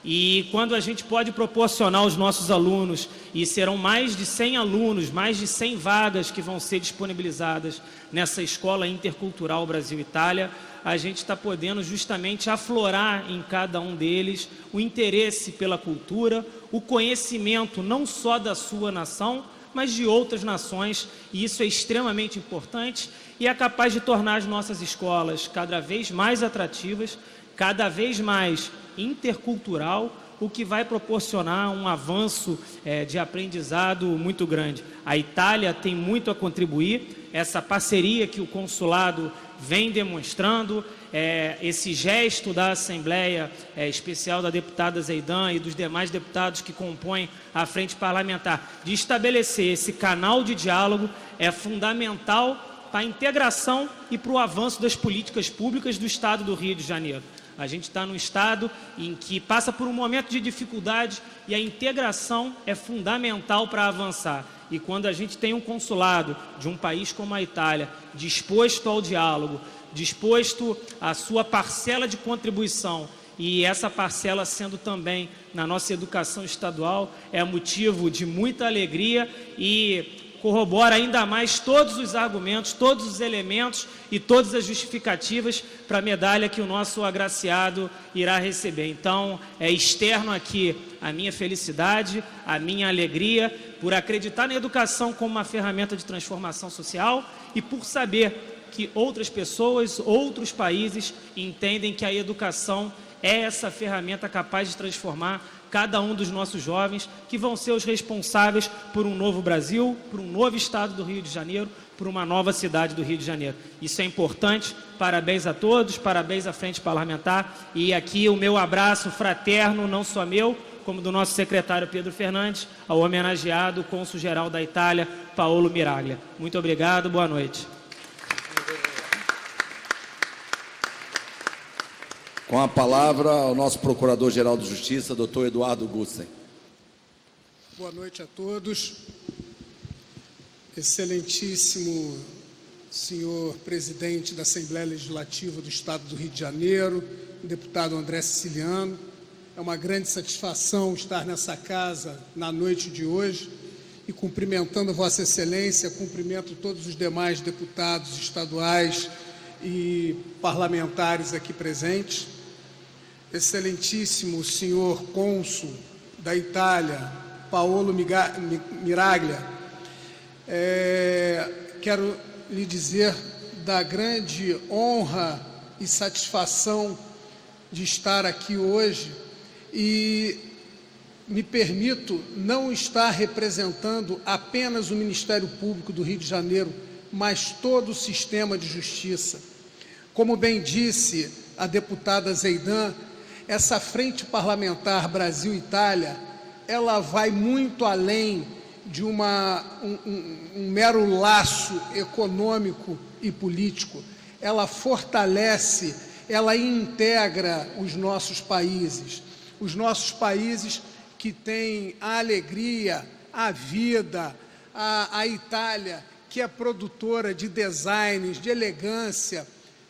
E quando a gente pode proporcionar aos nossos alunos, e serão mais de 100 alunos, mais de 100 vagas que vão ser disponibilizadas nessa escola intercultural Brasil-Itália, a gente está podendo justamente aflorar em cada um deles o interesse pela cultura, o conhecimento não só da sua nação, mas de outras nações, e isso é extremamente importante e é capaz de tornar as nossas escolas cada vez mais atrativas, cada vez mais intercultural, o que vai proporcionar um avanço de aprendizado muito grande. A Itália tem muito a contribuir, essa parceria que o consulado vem demonstrando, esse gesto da Assembleia Especial da deputada Zeidan e dos demais deputados que compõem a Frente Parlamentar, de estabelecer esse canal de diálogo, é fundamental para a integração e para o avanço das políticas públicas do Estado do Rio de Janeiro. A gente está num estado em que passa por um momento de dificuldade e a integração é fundamental para avançar. E quando a gente tem um consulado de um país como a Itália disposto ao diálogo, disposto à sua parcela de contribuição, e essa parcela sendo também na nossa educação estadual, é motivo de muita alegria e corrobora ainda mais todos os argumentos, todos os elementos e todas as justificativas para a medalha que o nosso agraciado irá receber. Então, é externo aqui a minha felicidade, a minha alegria por acreditar na educação como uma ferramenta de transformação social e por saber que outras pessoas, outros países entendem que a educação é essa ferramenta capaz de transformar cada um dos nossos jovens, que vão ser os responsáveis por um novo Brasil, por um novo estado do Rio de Janeiro, por uma nova cidade do Rio de Janeiro. Isso é importante. Parabéns a todos, parabéns à Frente Parlamentar. E aqui o meu abraço fraterno, não só meu, como do nosso secretário Pedro Fernandes, ao homenageado cônsul-geral da Itália, Paolo Miraglia. Muito obrigado, boa noite. Com a palavra, o nosso Procurador-Geral de Justiça, doutor Eduardo Gussen. Boa noite a todos. Excelentíssimo senhor presidente da Assembleia Legislativa do Estado do Rio de Janeiro, deputado André Siciliano, é uma grande satisfação estar nessa casa na noite de hoje e cumprimentando a Vossa Excelência, cumprimento todos os demais deputados estaduais e parlamentares aqui presentes. Excelentíssimo senhor cônsul da Itália, Paolo Miraglia, quero lhe dizer da grande honra e satisfação de estar aqui hoje e me permito não estar representando apenas o Ministério Público do Rio de Janeiro, mas todo o sistema de justiça. Como bem disse a deputada Zeidan, essa frente parlamentar Brasil-Itália, ela vai muito além de um mero laço econômico e político. Ela fortalece, ela integra os nossos países que têm a alegria, a vida, a Itália, que é produtora de designs, de elegância,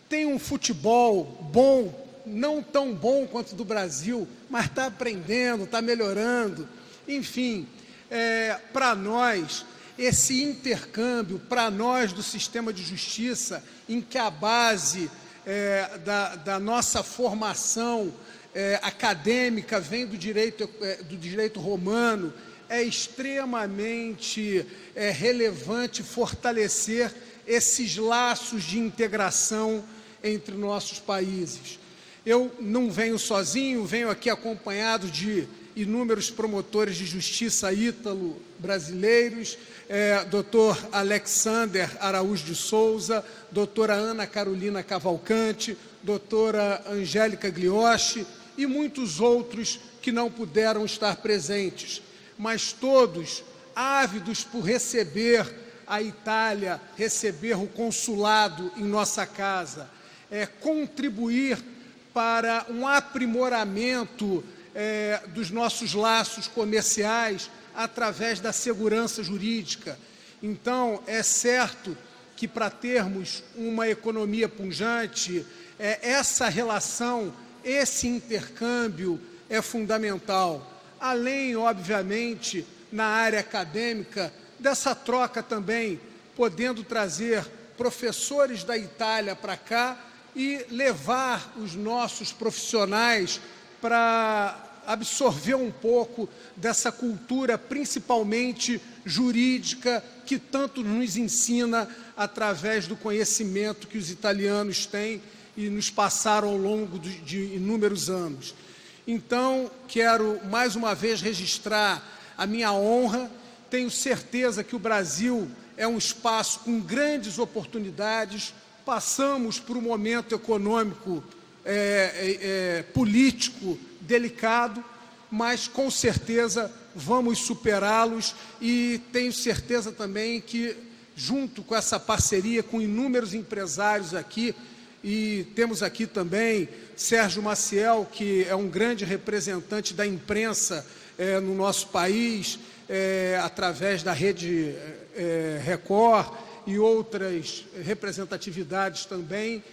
tem um futebol bom, não tão bom quanto o do Brasil, mas está aprendendo, está melhorando. Enfim, para nós, esse intercâmbio, para nós do sistema de justiça, em que a base da nossa formação acadêmica vem do direito romano, é extremamente relevante fortalecer esses laços de integração entre nossos países. Eu não venho sozinho, venho aqui acompanhado de inúmeros promotores de justiça ítalo-brasileiros, doutor Alexander Araújo de Souza, doutora Ana Carolina Cavalcante, doutora Angélica Glioshi e muitos outros que não puderam estar presentes, mas todos ávidos por receber a Itália, receber o consulado em nossa casa, contribuir para um aprimoramento dos nossos laços comerciais através da segurança jurídica. Então, é certo que para termos uma economia pujante, essa relação, esse intercâmbio é fundamental. Além, obviamente, na área acadêmica, dessa troca também, podendo trazer professores da Itália para cá e levar os nossos profissionais para absorver um pouco dessa cultura, principalmente jurídica, que tanto nos ensina através do conhecimento que os italianos têm e nos passaram ao longo de inúmeros anos. Então, quero mais uma vez registrar a minha honra. Tenho certeza que o Brasil é um espaço com grandes oportunidades. Passamos por um momento econômico, político delicado, mas com certeza vamos superá-los e tenho certeza também que, junto com essa parceria com inúmeros empresários aqui, e temos aqui também Sérgio Maciel, que é um grande representante da imprensa no nosso país, através da Rede Record e outras representatividades também,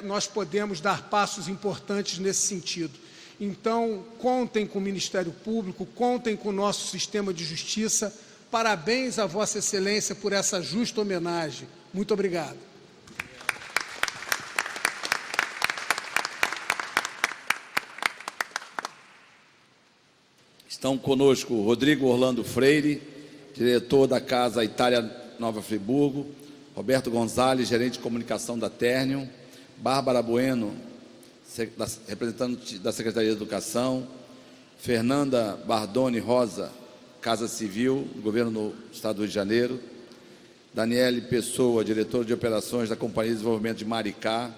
nós podemos dar passos importantes nesse sentido. Então, contem com o Ministério Público, contem com o nosso sistema de justiça. Parabéns a Vossa Excelência por essa justa homenagem. Muito obrigado. Estão conosco Rodrigo Orlando Freire, diretor da Casa Itália Nova Friburgo, Roberto Gonzalez, gerente de comunicação da Ternium, Bárbara Bueno, representante da Secretaria de Educação, Fernanda Bardoni Rosa, Casa Civil, do Governo do Estado do Rio de Janeiro, Daniele Pessoa, diretora de operações da Companhia de Desenvolvimento de Maricá,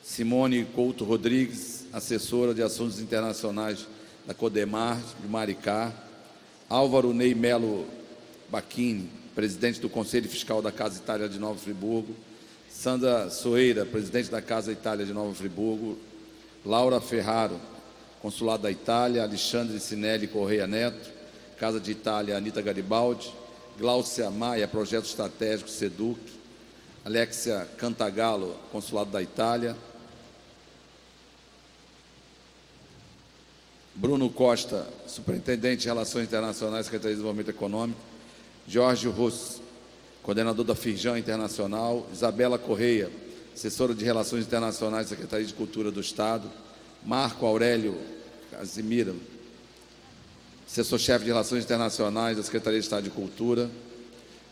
Simone Couto Rodrigues, assessora de assuntos internacionais da Codemar de Maricá, Álvaro Ney Melo Bacchini, presidente do Conselho Fiscal da Casa Itália de Nova Friburgo, Sandra Soeira, presidente da Casa Itália de Nova Friburgo, Laura Ferraro, Consulado da Itália, Alexandre Sinelli Correia Neto, Casa de Itália, Anita Garibaldi, Gláucia Maia, Projeto Estratégico, SEDUC, Alexia Cantagallo, Consulado da Itália, Bruno Costa, Superintendente de Relações Internacionais, Secretaria de Desenvolvimento Econômico, Jorge Russo, coordenador da Firjan Internacional, Isabela Correia, assessora de Relações Internacionais, Secretaria de Cultura do Estado, Marco Aurélio Casimiro, assessor-chefe de Relações Internacionais da Secretaria de Estado de Cultura,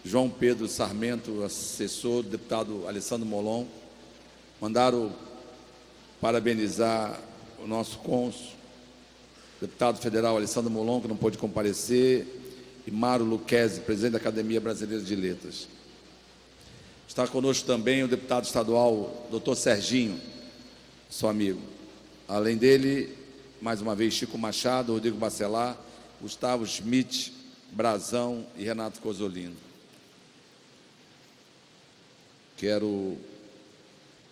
João Pedro Sarmento, assessor do deputado Alessandro Molon. Mandaram parabenizar o nosso cônsul, deputado federal Alessandro Molon, que não pôde comparecer, e Mário Luquezzi, presidente da Academia Brasileira de Letras. Está conosco também o deputado estadual, doutor Serginho, seu amigo. Além dele, mais uma vez, Chico Machado, Rodrigo Bacelar, Gustavo Schmidt, Brazão e Renato Cozzolino. Quero,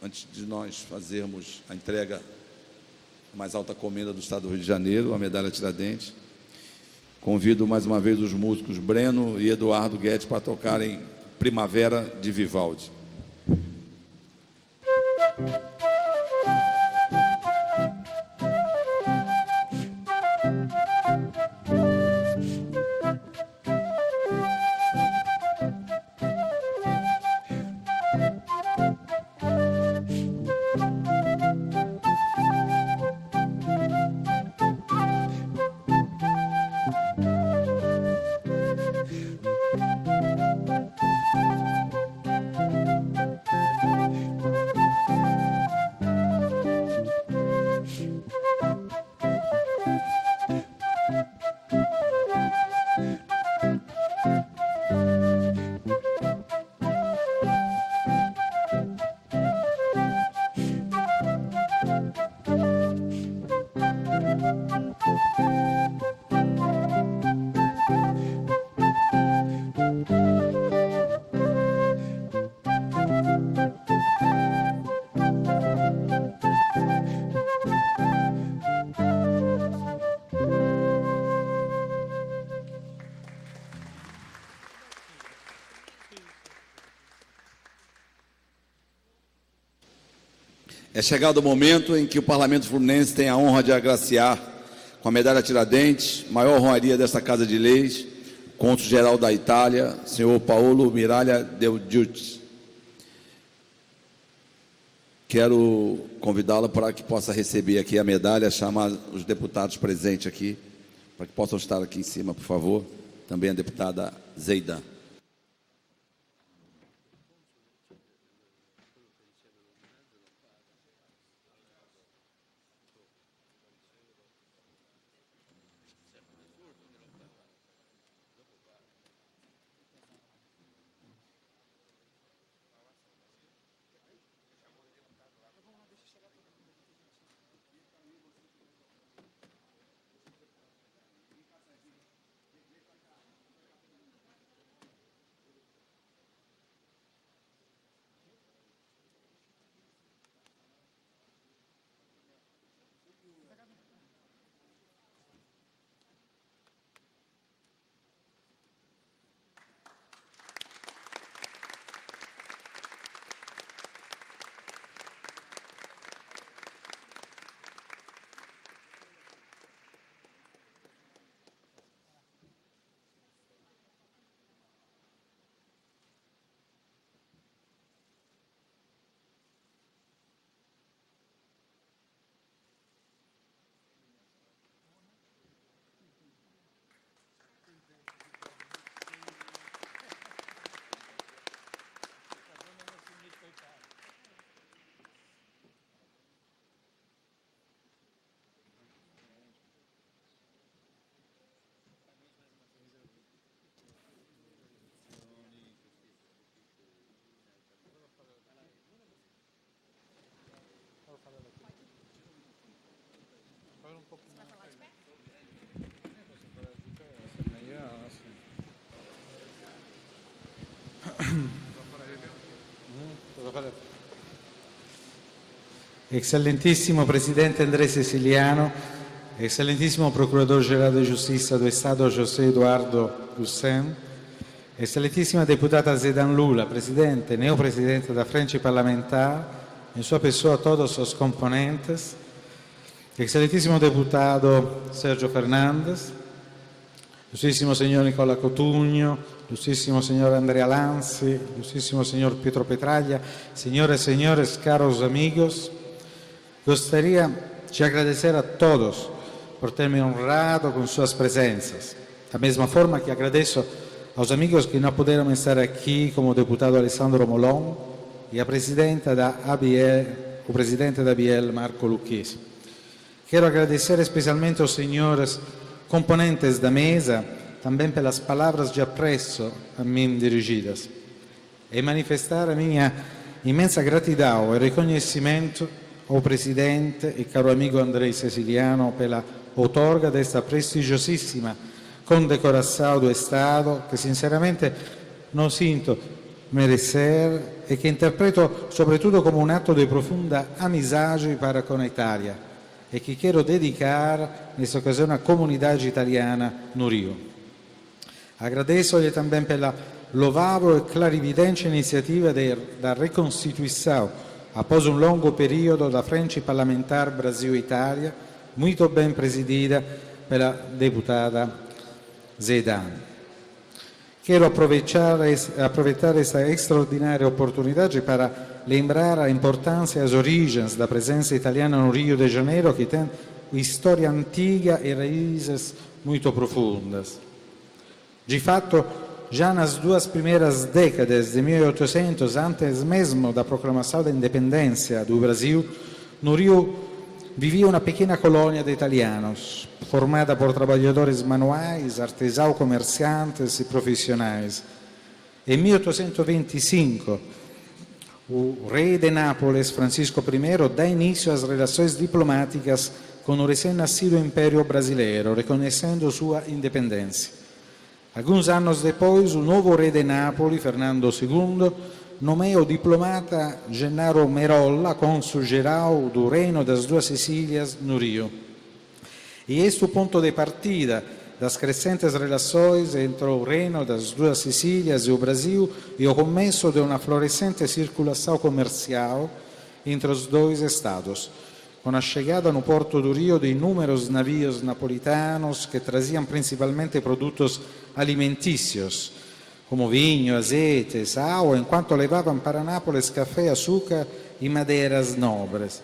antes de nós fazermos a entrega da mais alta comenda do Estado do Rio de Janeiro, a medalha Tiradentes, convido mais uma vez os músicos Breno e Eduardo Guedes para tocarem Primavera de Vivaldi. É chegado o momento em que o Parlamento Fluminense tem a honra de agraciar com a medalha Tiradentes, maior honraria desta Casa de Leis, o cônsul-geral da Itália, senhor Paolo Miraglia Del Giudice. Quero convidá-la para que possa receber aqui a medalha, chamar os deputados presentes aqui, para que possam estar aqui em cima, por favor. Também a deputada Zeidan. Excelentíssimo Presidente André Siciliano, Excelentíssimo Procurador-Geral de Justiça do Estado José Eduardo Hussein, Excelentíssima Deputada Zeydan Lula, Presidente, Neopresidente da Frente Parlamentar, em sua pessoa todos os componentes, Excelentíssimo Deputado Sérgio Fernandes, Ilustríssimo Senhor Nicola Cotugno, Ilustríssimo Senhor Andrea Lanzi, Ilustríssimo Senhor Pietro Petraglia, Señoras y señores, caros amigos, gostaria de agradecer a todos por ter-me honrado com suas presenças. Da mesma forma que agradeço aos amigos que não puderam estar aqui, como o deputado Alessandro Molon e a presidenta da ABL, o presidente da ABL, Marco Lucchesi. Quero agradecer especialmente aos senhores componentes da mesa, também pelas palavras de apreço a mim dirigidas, e manifestar a minha imensa gratidão e reconhecimento ao Presidente e caro amigo André Siciliano pela outorga desta prestigiosissima condecoração do Estado, que sinceramente não sinto merecer e que interpreto sobretudo como um ato de profunda amizade para com a Itália e que quero dedicar nesta occasione à comunidade italiana no Rio. Agradeço-lhe também pela louvável e clarividente iniziativa da reconstituição após um longo período da Frente Parlamentar Brasil-Itália, muito bem presidida pela deputada Zeydan. Quero aproveitar esta extraordinária oportunidade para lembrar a importância e as origens da presença italiana no Rio de Janeiro, que tem história antiga e raízes muito profundas. De fato, já nas duas primeiras décadas de 1800, antes mesmo da proclamação da independência do Brasil, no Rio vivia uma pequena colônia de italianos, formada por trabalhadores manuais, artesãos, comerciantes e profissionais. Em 1825, o rei de Nápoles, Francisco I, dá início às relações diplomáticas com o recém-nascido Império Brasileiro, reconhecendo sua independência. Alguns anos depois, o novo rei de Nápoles, Fernando II, nomeia o diplomata Gennaro Merolla cônsul-geral do Reino das Duas Sicílias no Rio. E este é o ponto de partida das crescentes relações entre o Reino das Duas Sicílias e o Brasil e o começo de uma florescente circulação comercial entre os dois estados, com a chegada no porto do Rio de inúmeros navios napolitanos que traziam principalmente produtos alimentícios, como vinho, azeite, sal, enquanto levavam para Nápoles café, açúcar e madeiras nobres.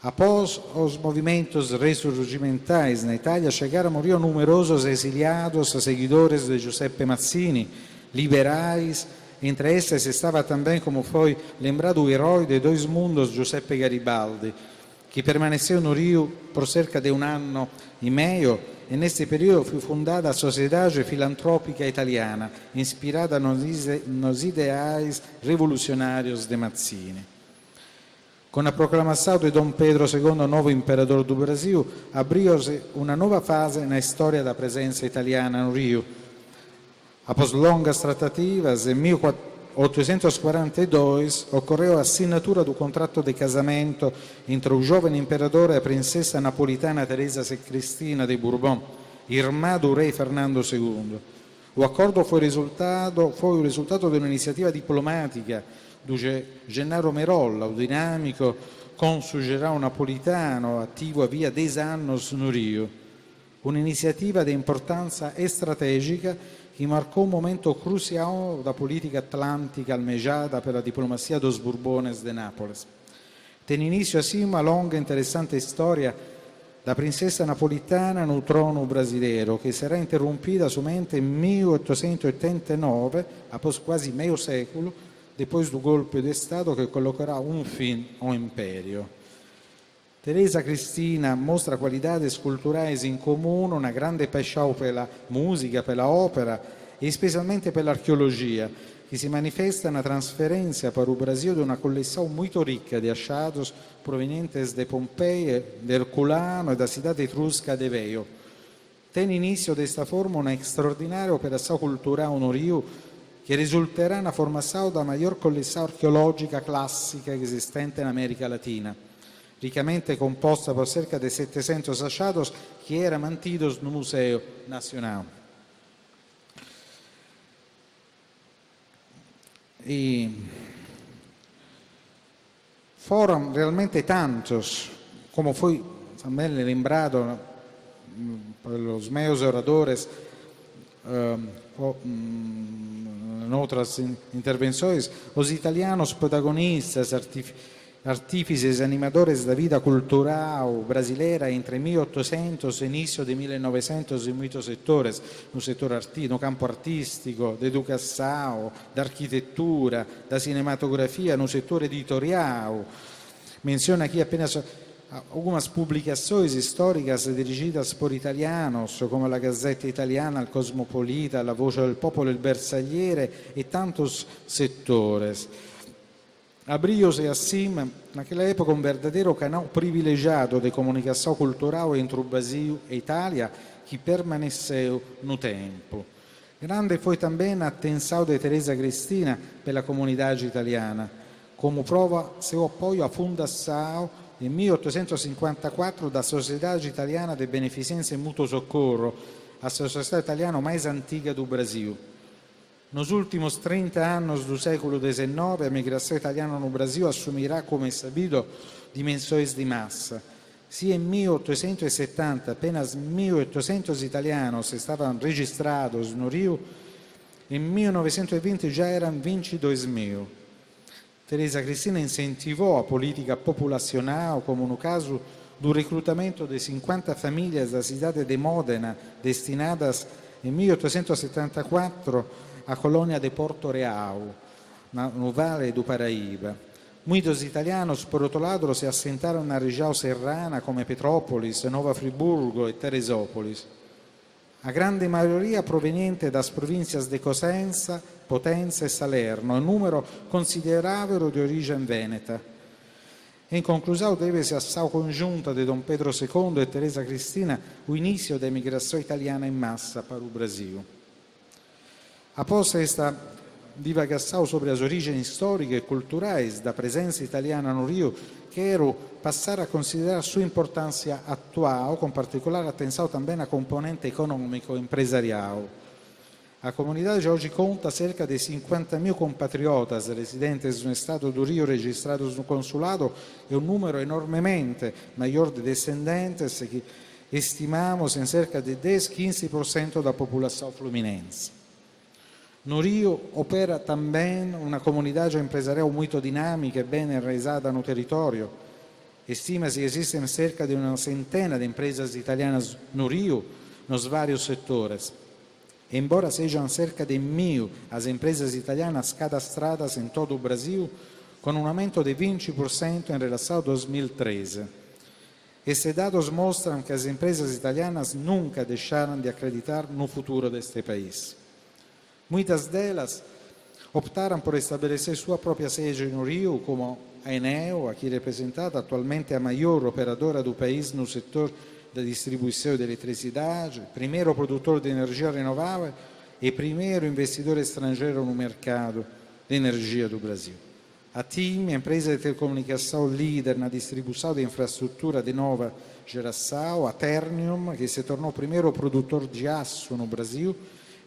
Após os movimentos ressurgimentais na Itália, chegaram ao Rio numerosos exiliados seguidores de Giuseppe Mazzini, liberais. Entre esses estava também, como foi lembrado, o herói de dois mundos, Giuseppe Garibaldi, que permaneceu no Rio por cerca de um ano e meio, e neste período fu fondada a Sociedade Filantropica Italiana, inspirada nos ideais revolucionários de Mazzini. Com a proclamação de Dom Pedro II, novo imperador do Brasil, abriu-se uma nova fase na história da presença italiana no Rio. Após longas tratativas, em 1842 ocorreu a assinatura do contrato de casamento entre o jovem imperador e a princesa napolitana Teresa Cristina de Bourbon, irmã do rei Fernando II. O acordo foi o resultado de uma iniciativa diplomática do Gennaro Merolla, o dinâmico cônsul-geral napolitano, ativo havia 10 anos no Rio. Un'iniziativa di importanza strategica che marcò un momento crucial da política atlântica almejada pela diplomacia dos Bourbones de Nápoles. Tem início assim uma longa e interessante história da princesa napolitana no trono brasileiro, che sarà interrompida somente em 1889, após quase meio século, depois do golpe de Estado che colocará um fim ao império. Teresa Cristina mostra qualidades culturais em comum, uma grande paixão pela música, pela ópera e especialmente pela arqueologia, que se manifesta na transferência para o Brasil de uma coleção muito rica de achados provenientes de Pompeia, de Herculano e da cidade etrusca de Veio. Tem início desta forma uma extraordinária operação cultural no Rio que risulterà na formação da maior coleção arqueológica clássica existente na América Latina, ricamente composta por cerca de 700 achados que eram mantidos no Museu Nacional. E foram realmente tantos, como foi também lembrado pelos meus oradores em outras intervenções, os italianos protagonistas, artífices e animadores da vida cultural brasileira entre 1800 e início de 1900 em muitos setores, no campo artístico, da educação, da arquitetura, da cinematografia, no setor editorial. Menciono aqui apenas algumas publicações históricas dirigidas por italianos, como la Gazzetta Italiana, il Cosmopolita, la Voce del Popolo, il Bersagliere e tantos setores. Abriu-se assim, naquela época, um verdadeiro canal privilegiado de comunicação cultural entre o Brasil e a Itália, que permaneceu no tempo. Grande foi também a atenção de Teresa Cristina pela comunidade italiana, como prova seu apoio à fundação em 1854 da Sociedade Italiana de Beneficência e Mutuo Socorro, a società italiana mais antiga do Brasil. Nos últimos 30 anos do século XIX, a migração italiana no Brasil assumirá, como é sabido, dimensões de massa. Se em 1870 apenas 1.800 italianos estavam registrados no Rio, em 1920 já eram 22.000. Teresa Cristina incentivou a política populacional, como no caso do recrutamento de 50 famílias da cidade de Modena, destinadas em 1874 à colônia de Porto Real, no Vale do Paraíba. Muitos italianos, por outro lado, se assentaram na região serrana, come Petrópolis, Nova Friburgo e Teresópolis. A grande maioria proveniente das províncias de Cosenza, Potenza e Salerno, um número considerável de origem veneta. Em conclusão, deve-se à ação conjunta de Dom Pedro II e Teresa Cristina o início da imigração italiana em massa para o Brasil. Após esta divagação sobre as origens históricas e culturais da presença italiana no Rio, quero passar a considerar sua importância atual, com particular atenção também à componente econômico-empresarial. A comunidade hoje conta cerca de 50.000 compatriotas residentes no estado do Rio registrados no consulado e um número enormemente maior de descendentes que estimamos em cerca de 10-15% da população fluminense. No Rio opera também uma comunidade empresarial muito dinâmica e bem enraizada no território. Estima-se que existem cerca de uma centena de empresas italianas no Rio, nos vários setores. Embora sejam cerca de 1.000 as empresas italianas cadastradas em todo o Brasil, com um aumento de 20% em relação a 2013. Esses dados mostram que as empresas italianas nunca deixaram de acreditar no futuro deste país. Muitas delas optaram por estabelecer sua própria sede no Rio, como a Enel, aqui representada, atualmente a maior operadora do país no setor da distribuição de eletricidade, primeiro produtor de energia renovável e primeiro investidor estrangeiro no mercado de energia do Brasil. A TIM, empresa de telecomunicação líder na distribuição de infraestrutura de nova geração, a Ternium, que se tornou o primeiro produtor de aço no Brasil,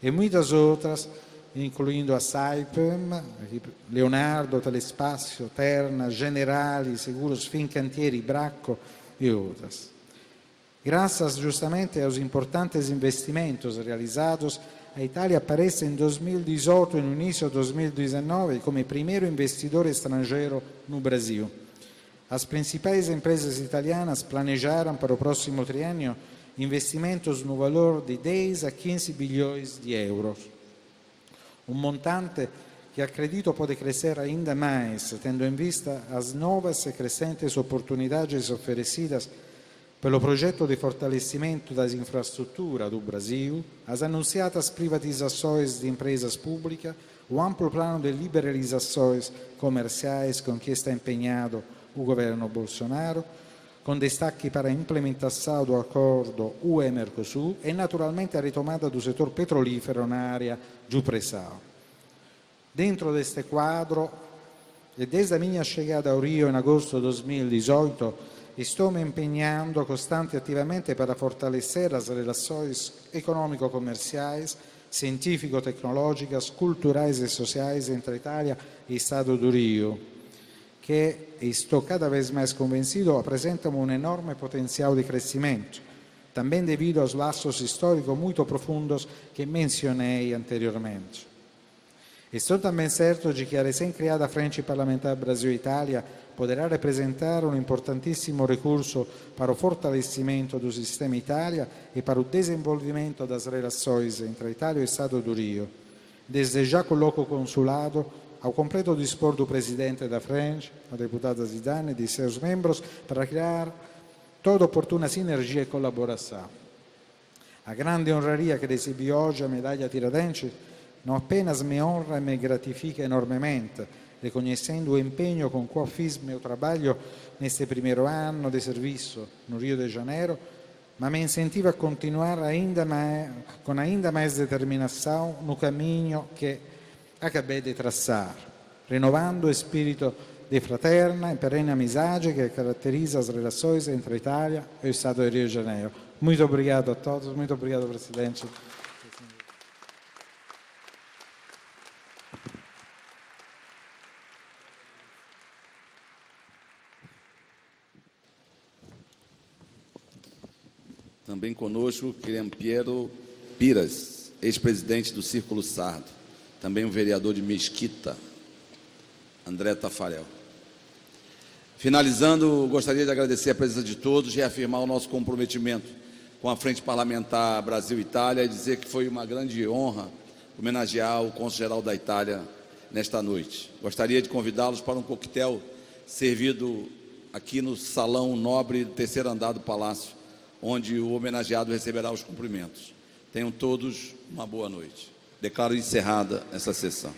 e muitas outras, incluindo a Saipem, Leonardo, Telespazio, Terna, Generali, Seguros Fincantieri, Bracco e outras. Graças justamente aos importantes investimentos realizados, a Itália aparece em 2018 e no início de 2019 come primeiro investidor estrangeiro no Brasil. As principais empresas italianas planejaram para o próximo triênio investimentos no valor de 10 a 15 bilhões de euros. Um montante que acredito pode crescer ainda mais, tendo em vista as novas e crescentes oportunidades oferecidas pelo projeto de fortalecimento das infraestruturas do Brasil, as anunciadas privatizações de empresas públicas, o amplo plano de liberalizações comerciais com que está empenhado o governo Bolsonaro, com destaque para a implementação do acordo UE-Mercosul e, naturalmente, a retomada do setor petrolífero na área do pré-sal. Dentro deste quadro, e desde a minha chegada ao Rio em agosto de 2018, estou me empenhando constante e ativamente para fortalecer as relações econômico-comerciais, científico-tecnológicas, culturais e sociais entre Itália e Estado do Rio, que, estou cada vez mais convencido, apresentam um enorme potencial de crescimento, também devido aos laços históricos muito profundos que mencionei anteriormente. Estou também certo de que a recém-criada Frente Parlamentar Brasil-Itália poderá representar um importantíssimo recurso para o fortalecimento do sistema Itália e para o desenvolvimento das relações entre Itália e o Estado do Rio. Desde já coloco o consulado ao completo dispor do presidente da Frente, a deputada Zidane, e de seus membros para criar toda oportuna sinergia e colaboração. A grande honraria que recebi hoje a medaglia Tiradentes não apenas me honra e me gratifica enormemente, reconhecendo o empenho com qual fiz meu trabalho neste primeiro ano de serviço no Rio de Janeiro, mas me incentiva a continuar com ainda mais determinação no caminho que acabei de traçar, renovando o espírito de fraterna e perene amizade que caratteriza as relações entre a Itália e o Estado do Rio de Janeiro. Muito obrigado a todos, muito obrigado, Presidente. Também conosco, Piero Piras, ex-presidente do Círculo Sardo. Também o vereador de Mesquita, André Tafarel. Finalizando, gostaria de agradecer a presença de todos, reafirmar o nosso comprometimento com a Frente Parlamentar Brasil-Itália e dizer que foi uma grande honra homenagear o cônsul-geral da Itália nesta noite. Gostaria de convidá-los para um coquetel servido aqui no Salão Nobre do terceiro andar do Palácio, onde o homenageado receberá os cumprimentos. Tenham todos uma boa noite. Declaro encerrada essa sessão.